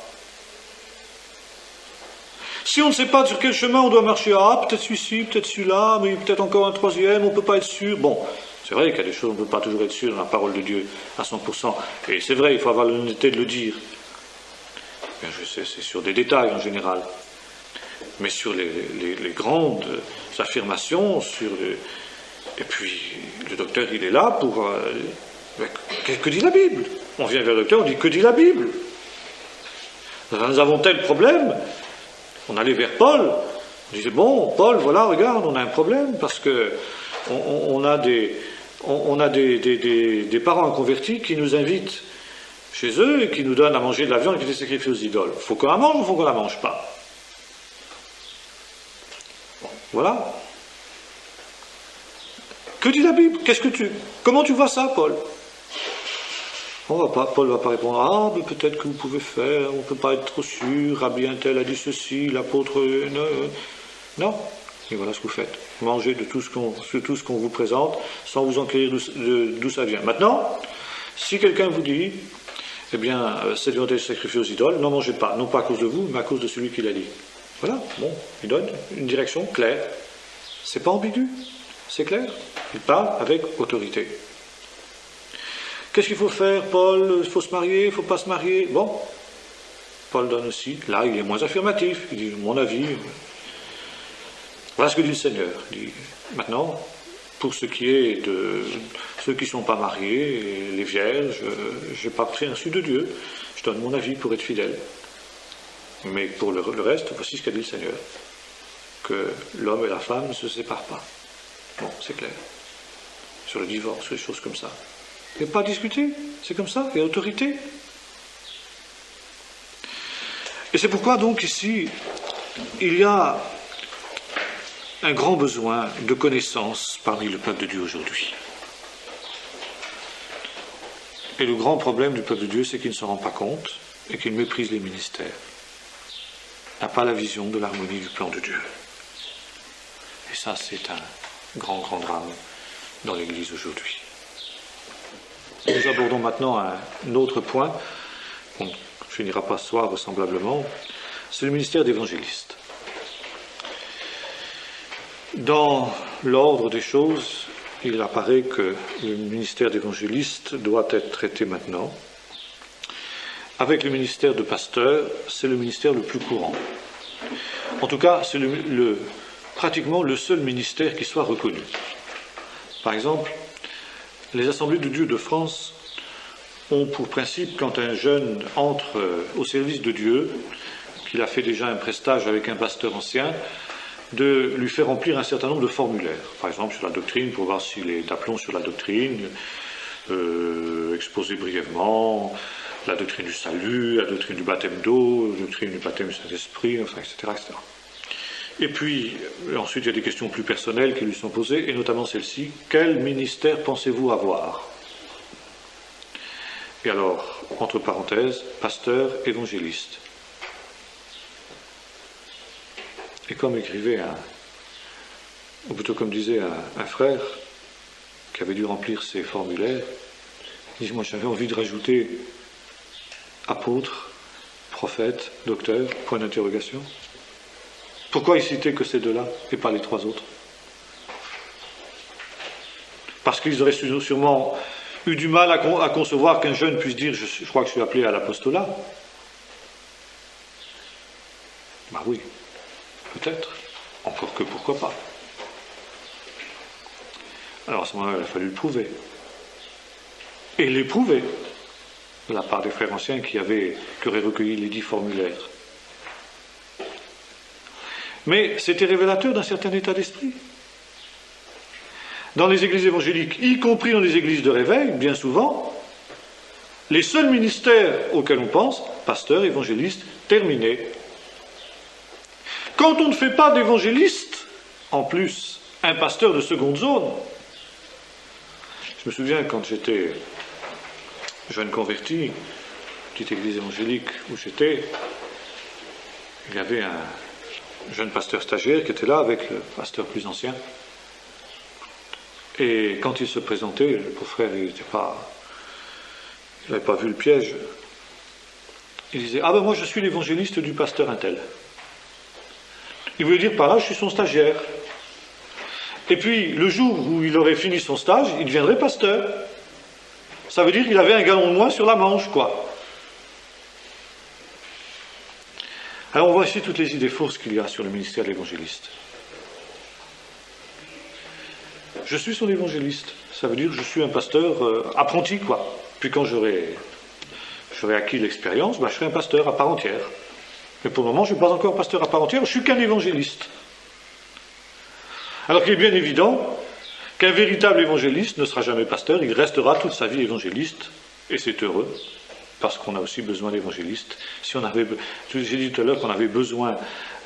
Si on ne sait pas sur quel chemin on doit marcher, peut-être celui-ci, peut-être celui-là, mais peut-être encore un troisième, on ne peut pas être sûr. Bon, c'est vrai qu'il y a des choses, on ne peut pas toujours être sûr dans la parole de Dieu à 100%. Et c'est vrai, il faut avoir l'honnêteté de le dire. Bien, je sais, c'est sur des détails en général. Mais sur les grandes affirmations, et puis le docteur, il est là pour... que dit la Bible? On vient vers le docteur, on dit que dit la Bible? Nous avons tel problème. On allait vers Paul, on disait, bon, Paul, voilà, regarde, on a un problème, parce que on a des parents inconvertis qui nous invitent chez eux et qui nous donnent à manger de la viande qui est sacrifiée aux idoles. Faut qu'on la mange ou faut qu'on la mange pas? Bon, voilà. Que dit la Bible? Comment tu vois ça, Paul? Paul ne va pas répondre, mais peut-être que vous pouvez faire, on ne peut pas être trop sûr, Rabbi Untel a dit ceci, l'apôtre... Non. Et voilà ce que vous faites. Mangez de tout ce qu'on vous présente, sans vous enquérir d'où ça vient. Maintenant, si quelqu'un vous dit, eh bien, cette viande est sacrifiée aux idoles, n'en mangez pas, non pas à cause de vous, mais à cause de celui qui l'a dit. Voilà, bon, il donne une direction claire. C'est pas ambigu, c'est clair. Il parle avec autorité. Qu'est-ce qu'il faut faire, Paul? Il faut se marier, il ne faut pas se marier? Bon, Paul donne aussi, là il est moins affirmatif, il dit mon avis. Voilà ce que dit le Seigneur. Il dit, maintenant, pour ce qui est de ceux qui ne sont pas mariés, et les vierges, je n'ai pas pris un reçu de Dieu, je donne mon avis pour être fidèle. Mais pour le reste, voici ce qu'a dit le Seigneur, que l'homme et la femme ne se séparent pas. Bon, c'est clair. Sur le divorce, sur des choses comme ça. Il n'y a pas à discuter, c'est comme ça, il y a autorité. Et c'est pourquoi donc ici, il y a un grand besoin de connaissance parmi le peuple de Dieu aujourd'hui. Et le grand problème du peuple de Dieu, c'est qu'il ne se rend pas compte et qu'il méprise les ministères. Il n'a pas la vision de l'harmonie du plan de Dieu. Et ça, c'est un grand, grand drame dans l'Église aujourd'hui. Nous abordons maintenant un autre point, on ne finira pas ce soir vraisemblablement, c'est le ministère d'évangéliste. Dans l'ordre des choses, il apparaît que le ministère d'évangéliste doit être traité maintenant. Avec le ministère de pasteur, c'est le ministère le plus courant. En tout cas, c'est pratiquement le seul ministère qui soit reconnu. Par exemple, les Assemblées de Dieu de France ont pour principe, quand un jeune entre au service de Dieu, qu'il a fait déjà un prestage avec un pasteur ancien, de lui faire remplir un certain nombre de formulaires. Par exemple, sur la doctrine, pour voir s'il est d'aplomb sur la doctrine, exposer brièvement la doctrine du salut, la doctrine du baptême d'eau, la doctrine du baptême du Saint-Esprit, enfin, etc., etc. Et puis, ensuite, il y a des questions plus personnelles qui lui sont posées, et notamment celle-ci. Quel ministère pensez-vous avoir? Et alors, entre parenthèses, pasteur, évangéliste. Et comme écrivait ou plutôt comme disait un frère qui avait dû remplir ces formulaires, il dit, moi j'avais envie de rajouter apôtre, prophète, docteur, point d'interrogation. Pourquoi il citait que ces deux-là et pas les trois autres? Parce qu'ils auraient sûrement eu du mal à concevoir qu'un jeune puisse dire je crois que je suis appelé à l'apostolat. Ben oui, peut-être. Encore que pourquoi pas. Alors à ce moment-là, il a fallu le prouver. Et l'éprouver de la part des frères anciens qui auraient recueilli les 10 formulaires. Mais c'était révélateur d'un certain état d'esprit. Dans les églises évangéliques, y compris dans les églises de réveil, bien souvent, les seuls ministères auxquels on pense, pasteur, évangéliste, terminé. Quand on ne fait pas d'évangéliste, en plus, un pasteur de seconde zone, je me souviens quand j'étais jeune converti, petite église évangélique où j'étais, il y avait un jeune pasteur stagiaire qui était là avec le pasteur plus ancien. Et quand il se présentait, le pauvre frère, il n'avait pas vu le piège. Il disait, ah ben moi je suis l'évangéliste du pasteur untel. Il voulait dire par là, je suis son stagiaire. Et puis, le jour où il aurait fini son stage, il deviendrait pasteur. Ça veut dire qu'il avait un galon de moins sur la manche, quoi. Alors on voit ici toutes les idées fausses qu'il y a sur le ministère de l'évangéliste. Je suis son évangéliste. Ça veut dire que je suis un pasteur apprenti, quoi. Puis quand j'aurai acquis l'expérience, je serai un pasteur à part entière. Mais pour le moment, je ne suis pas encore pasteur à part entière, je suis qu'un évangéliste. Alors qu'il est bien évident qu'un véritable évangéliste ne sera jamais pasteur, il restera toute sa vie évangéliste, et c'est heureux, parce qu'on a aussi besoin d'évangélistes. J'ai dit tout à l'heure qu'on avait besoin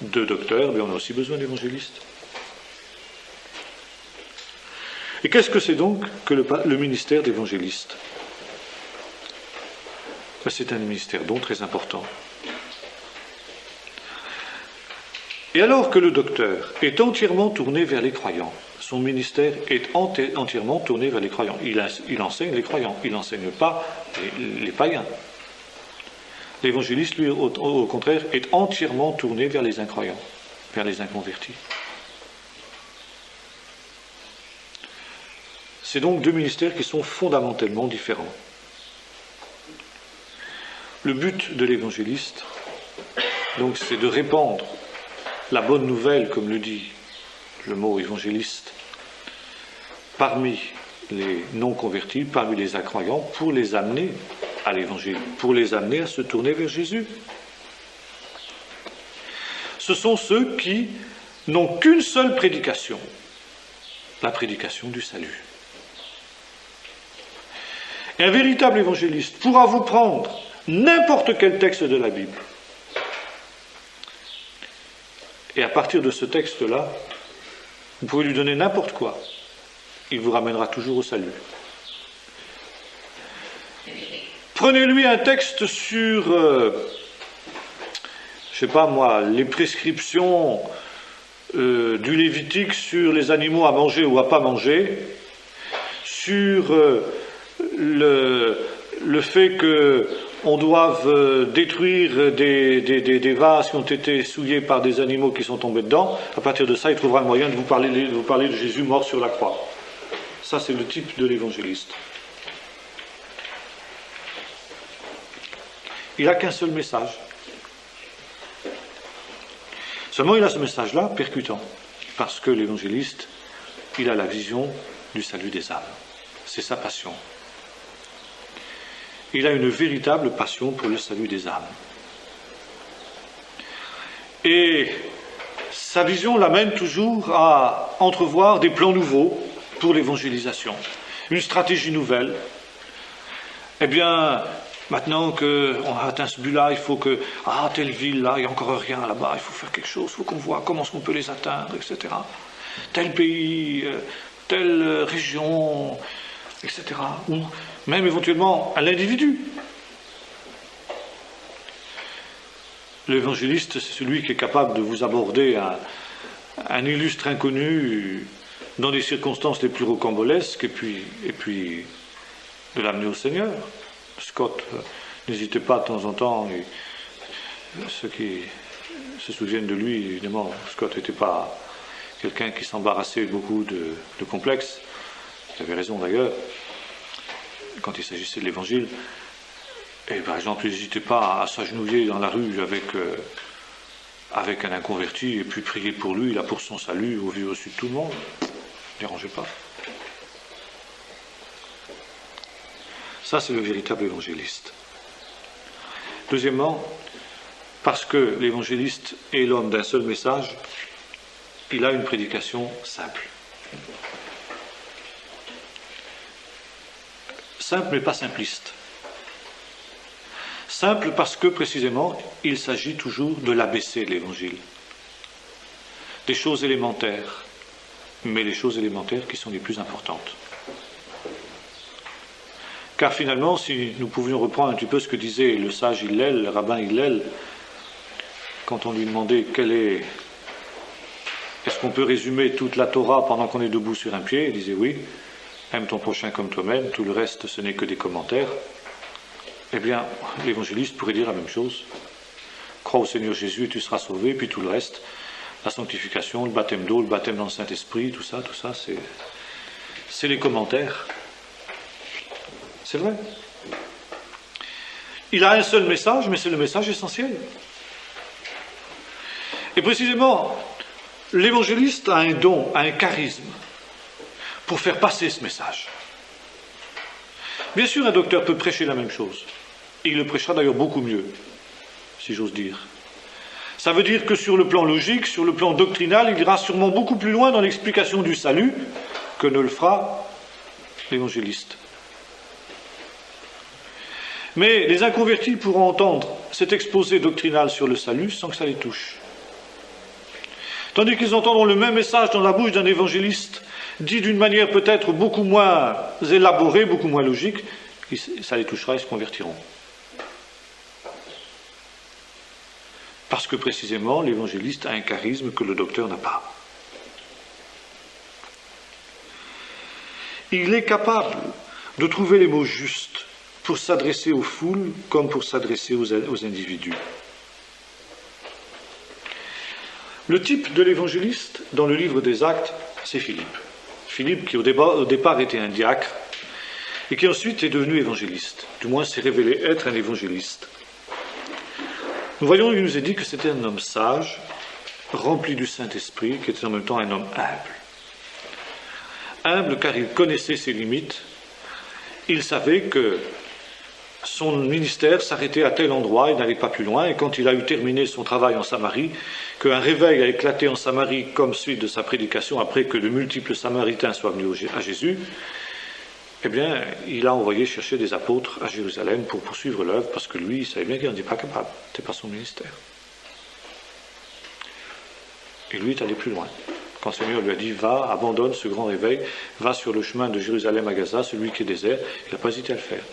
de docteurs, mais on a aussi besoin d'évangélistes. Et qu'est-ce que c'est donc que le ministère d'évangéliste? C'est un ministère donc très important. Et alors que le docteur est entièrement tourné vers les croyants, son ministère est entièrement tourné vers les croyants. Il enseigne les croyants, il n'enseigne pas les païens. L'évangéliste, lui, au contraire, est entièrement tourné vers les incroyants, vers les inconvertis. C'est donc deux ministères qui sont fondamentalement différents. Le but de l'évangéliste, donc, c'est de répandre la bonne nouvelle, comme le dit le mot évangéliste, parmi les non-convertis, parmi les incroyants, pour les amener à l'évangile, pour les amener à se tourner vers Jésus. Ce sont ceux qui n'ont qu'une seule prédication, la prédication du salut. Et un véritable évangéliste pourra vous prendre n'importe quel texte de la Bible. Et à partir de ce texte-là, vous pouvez lui donner n'importe quoi. Il vous ramènera toujours au salut. Prenez-lui un texte sur, je ne sais pas moi, les prescriptions du Lévitique sur les animaux à manger ou à pas manger, sur le fait qu'on doive détruire des vases qui ont été souillés par des animaux qui sont tombés dedans. À partir de ça, il trouvera le moyen de vous parler de Jésus mort sur la croix. Ça, c'est le type de l'évangéliste. Il n'a qu'un seul message. Seulement, il a ce message-là percutant, parce que l'évangéliste, il a la vision du salut des âmes. C'est sa passion. Il a une véritable passion pour le salut des âmes. Et sa vision l'amène toujours à entrevoir des plans nouveaux pour l'évangélisation, une stratégie nouvelle. Eh bien, maintenant qu'on a atteint ce but-là, il faut que, telle ville, là, il n'y a encore rien là-bas, il faut faire quelque chose, il faut qu'on voit comment est-ce qu'on peut les atteindre, etc. Tel pays, telle région, etc. Ou même éventuellement à l'individu. L'évangéliste, c'est celui qui est capable de vous aborder un illustre inconnu dans des circonstances les plus rocambolesques et puis de l'amener au Seigneur. Scott, n'hésitez pas de temps en temps, et ceux qui se souviennent de lui, évidemment, Scott n'était pas quelqu'un qui s'embarrassait beaucoup de complexes, il avait raison d'ailleurs, quand il s'agissait de l'évangile. Et par exemple, n'hésitez pas à s'agenouiller dans la rue avec un inconverti et puis prier pour lui, là, pour son salut, au vu au-dessus de tout le monde. Ne dérangez pas. Ça, c'est le véritable évangéliste. Deuxièmement, parce que l'évangéliste est l'homme d'un seul message, il a une prédication simple. Simple, mais pas simpliste. Simple parce que, précisément, il s'agit toujours de l'ABC de l'Évangile. Des choses élémentaires, mais les choses élémentaires qui sont les plus importantes. Car finalement, si nous pouvions reprendre un petit peu ce que disait le sage Hillel, le rabbin Hillel, quand on lui demandait est-ce qu'on peut résumer toute la Torah pendant qu'on est debout sur un pied, il disait oui, aime ton prochain comme toi-même, tout le reste ce n'est que des commentaires. Eh bien, l'évangéliste pourrait dire la même chose. Crois au Seigneur Jésus et tu seras sauvé, puis tout le reste, la sanctification, le baptême d'eau, le baptême dans le Saint-Esprit, tout ça, c'est les commentaires. C'est vrai. Il a un seul message, mais c'est le message essentiel. Et précisément, l'évangéliste a un don, a un charisme pour faire passer ce message. Bien sûr, un docteur peut prêcher la même chose. Et il le prêchera d'ailleurs beaucoup mieux, si j'ose dire. Ça veut dire que sur le plan logique, sur le plan doctrinal, il ira sûrement beaucoup plus loin dans l'explication du salut que ne le fera l'évangéliste. Mais les inconvertis pourront entendre cet exposé doctrinal sur le salut sans que ça les touche. Tandis qu'ils entendront le même message dans la bouche d'un évangéliste, dit d'une manière peut-être beaucoup moins élaborée, beaucoup moins logique, ça les touchera et se convertiront. Parce que précisément, l'évangéliste a un charisme que le docteur n'a pas. Il est capable de trouver les mots justes pour s'adresser aux foules comme pour s'adresser aux individus. Le type de l'évangéliste dans le livre des Actes, c'est Philippe. Philippe qui au départ était un diacre et qui ensuite est devenu évangéliste. Du moins s'est révélé être un évangéliste. Nous voyons, il nous est dit que c'était un homme sage, rempli du Saint-Esprit, qui était en même temps un homme humble. Humble car il connaissait ses limites. Il savait que son ministère s'arrêtait à tel endroit, il n'allait pas plus loin, et quand il a eu terminé son travail en Samarie, qu'un réveil a éclaté en Samarie comme suite de sa prédication, après que de multiples Samaritains soient venus à Jésus, eh bien, il a envoyé chercher des apôtres à Jérusalem pour poursuivre l'œuvre, parce que lui, il savait bien qu'il n'en était pas capable, ce n'était pas son ministère. Et lui est allé plus loin. Quand le Seigneur lui a dit, va, abandonne ce grand réveil, va sur le chemin de Jérusalem à Gaza, celui qui est désert, il n'a pas hésité à le faire.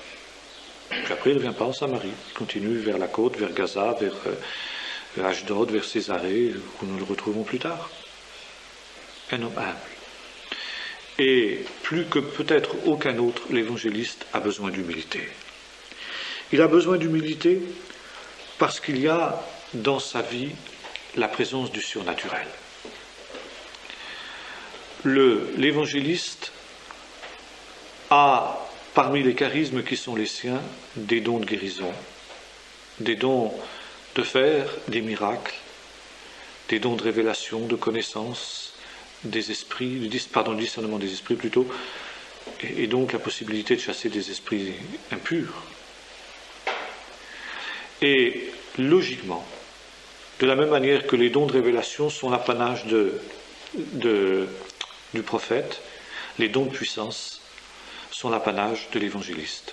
Puis après, il ne revient pas en Samarie. Il continue vers la côte, vers Gaza, vers Ashdod, vers Césarée, où nous le retrouvons plus tard. Un homme humble. Et plus que peut-être aucun autre, l'évangéliste a besoin d'humilité. Il a besoin d'humilité parce qu'il y a dans sa vie la présence du surnaturel. L'évangéliste a parmi les charismes qui sont les siens, des dons de guérison, des dons de faire des miracles, des dons de révélation, de connaissance des esprits, du discernement des esprits plutôt, et donc la possibilité de chasser des esprits impurs. Et logiquement, de la même manière que les dons de révélation sont l'apanage du prophète, les dons de puissance sont l'apanage de l'évangéliste.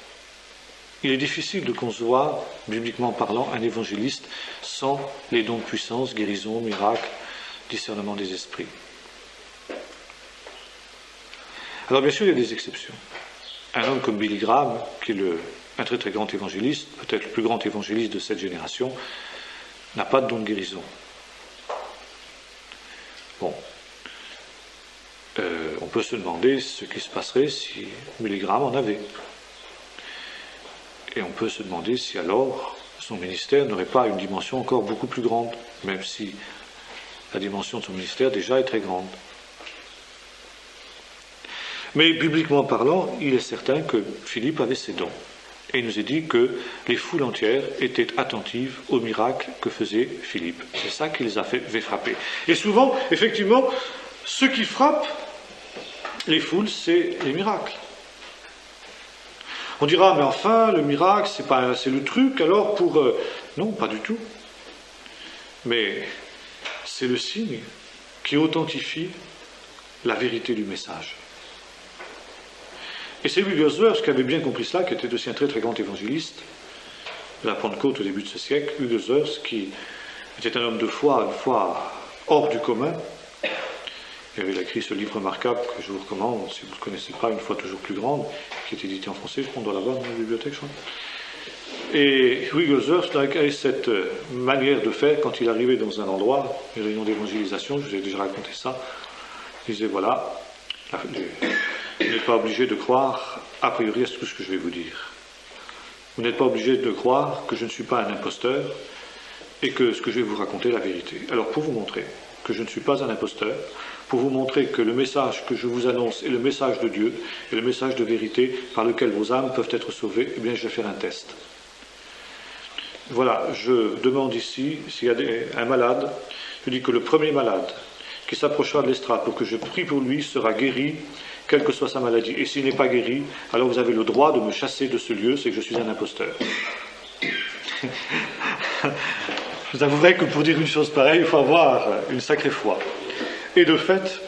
Il est difficile de concevoir, bibliquement parlant, un évangéliste sans les dons de puissance, guérison, miracle, discernement des esprits. Alors bien sûr, il y a des exceptions. Un homme comme Billy Graham, qui est un très très grand évangéliste, peut-être le plus grand évangéliste de cette génération, n'a pas de don de guérison. Bon. On peut se demander ce qui se passerait si Billy Graham en avait. Et on peut se demander si alors son ministère n'aurait pas une dimension encore beaucoup plus grande, même si la dimension de son ministère déjà est très grande. Mais bibliquement parlant, il est certain que Philippe avait ses dons. Et il nous est dit que les foules entières étaient attentives aux miracles que faisait Philippe. C'est ça qui les a fait frapper. Et souvent, effectivement, ce qui frappe les foules, c'est les miracles. On dira, mais enfin, le miracle, c'est le truc, alors pour... Non, pas du tout. Mais c'est le signe qui authentifie la vérité du message. Et c'est Wigglesworth qui avait bien compris cela, qui était aussi un très très grand évangéliste de la Pentecôte au début de ce siècle. Wigglesworth, qui était un homme de foi, une foi hors du commun. Il avait écrit ce livre remarquable que je vous recommande, si vous ne le connaissez pas, Une foi toujours plus grande, qui est édité en français, je crois qu'on doit l'avoir dans la bibliothèque, je crois. Et Wigglesworth avait cette manière de faire quand il arrivait dans un endroit, une réunion d'évangélisation, je vous ai déjà raconté ça, il disait voilà, vous n'êtes pas obligé de croire a priori à tout ce que je vais vous dire. Vous n'êtes pas obligé de croire que je ne suis pas un imposteur et que ce que je vais vous raconter est la vérité. Alors pour vous montrer que je ne suis pas un imposteur, pour vous montrer que le message que je vous annonce est le message de Dieu, et le message de vérité par lequel vos âmes peuvent être sauvées, eh bien je vais faire un test. Voilà, je demande ici, s'il y a un malade, je dis que le premier malade qui s'approchera de l'estrade pour que je prie pour lui sera guéri, quelle que soit sa maladie. Et s'il n'est pas guéri, alors vous avez le droit de me chasser de ce lieu, c'est que je suis un imposteur. Je vous avouerai que pour dire une chose pareille, il faut avoir une sacrée foi. Et de fait,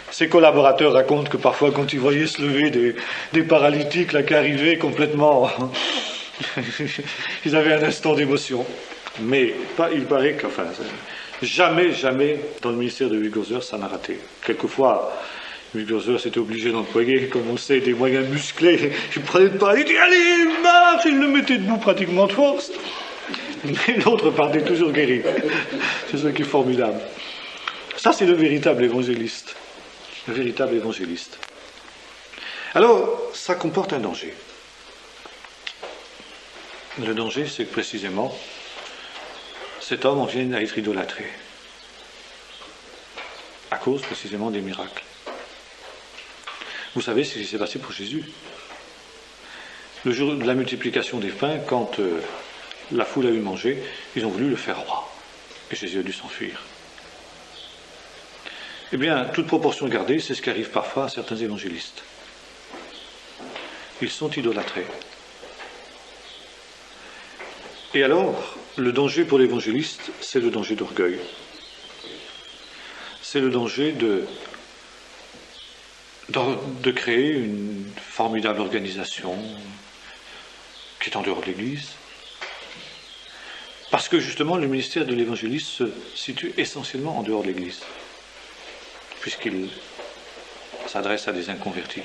ses collaborateurs racontent que parfois, quand ils voyaient se lever des paralytiques là, qui arrivaient complètement... ils avaient un instant d'émotion. Mais il paraît que, jamais dans le ministère de Wigglesworth, ça n'a raté. Quelquefois, Wigglesworth était obligé d'employer, comme on le sait, des moyens musclés. Il prenait le paralytique, allez, marche, il le mettait debout pratiquement de force. mais l'autre partait toujours guéri. C'est ce qui est formidable. Ça, c'est le véritable évangéliste. Le véritable évangéliste. Alors, ça comporte un danger. Le danger, c'est que précisément, cet homme en vient à être idolâtré. À cause précisément des miracles. Vous savez ce qui s'est passé pour Jésus. Le jour de la multiplication des pains, quand la foule a eu mangé, ils ont voulu le faire roi. Et Jésus a dû s'enfuir. Eh bien, toute proportion gardée, c'est ce qui arrive parfois à certains évangélistes. Ils sont idolâtrés. Et alors, le danger pour l'évangéliste, c'est le danger d'orgueil. C'est le danger de créer une formidable organisation qui est en dehors de l'Église. Parce que justement, le ministère de l'évangéliste se situe essentiellement en dehors de l'Église, puisqu'il s'adresse à des inconvertis.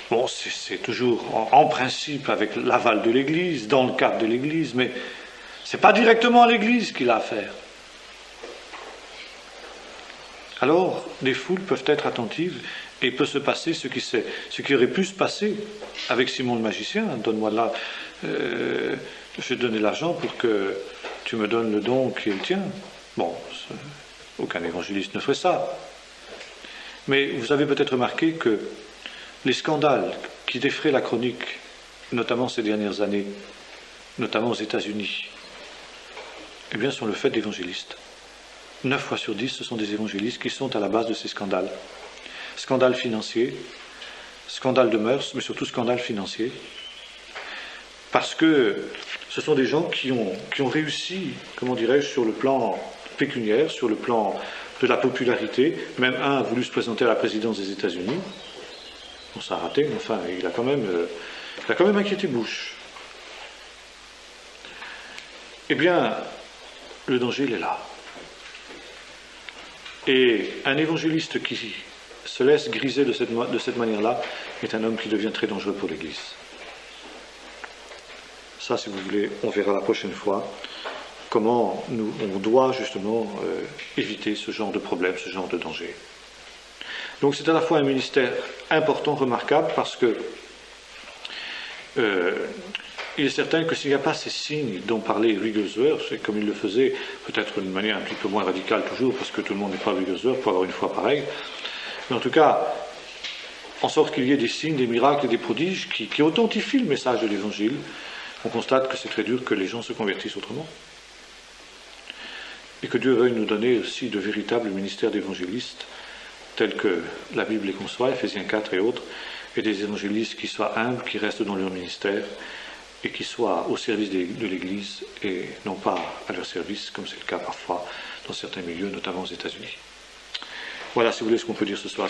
Bon, c'est toujours en principe avec l'aval de l'Église, dans le cadre de l'Église, mais ce n'est pas directement à l'Église qu'il a affaire. Alors, les foules peuvent être attentives et il peut se passer ce qui aurait pu se passer avec Simon le magicien. Donne-moi là, je vais te donner l'argent pour que tu me donnes le don qui est le tien. Bon, aucun évangéliste ne ferait ça. Mais vous avez peut-être remarqué que les scandales qui défraient la chronique, notamment ces dernières années, notamment aux États-Unis, eh bien, sont le fait d'évangélistes. 9 fois sur 10, ce sont des évangélistes qui sont à la base de ces scandales. Scandales financiers, scandales de mœurs, mais surtout scandales financiers. Parce que ce sont des gens qui ont réussi, comment dirais-je, sur le plan pécuniaire, sur le plan de la popularité. Même un a voulu se présenter à la présidence des États-Unis. Bon, ça a raté, mais enfin, il a quand même inquiété Bush. Eh bien, le danger, il est là. Et un évangéliste qui se laisse griser de cette manière-là est un homme qui devient très dangereux pour l'Église. Ça, si vous voulez, on verra la prochaine fois comment on doit justement éviter ce genre de problème, ce genre de danger. Donc c'est à la fois un ministère important, remarquable, parce que il est certain que s'il n'y a pas ces signes dont parlait Wigglesworth, c'est comme il le faisait, peut-être d'une manière un petit peu moins radicale toujours, parce que tout le monde n'est pas Wigglesworth pour avoir une foi pareille, mais en tout cas, en sorte qu'il y ait des signes, des miracles et des prodiges qui authentifient le message de l'Évangile, on constate que c'est très dur que les gens se convertissent autrement. Et que Dieu veuille nous donner aussi de véritables ministères d'évangélistes, tels que la Bible les conçoit, Ephésiens 4 et autres, et des évangélistes qui soient humbles, qui restent dans leur ministère, et qui soient au service de l'Église, et non pas à leur service, comme c'est le cas parfois dans certains milieux, notamment aux États-Unis. Voilà, si vous voulez, ce qu'on peut dire ce soir.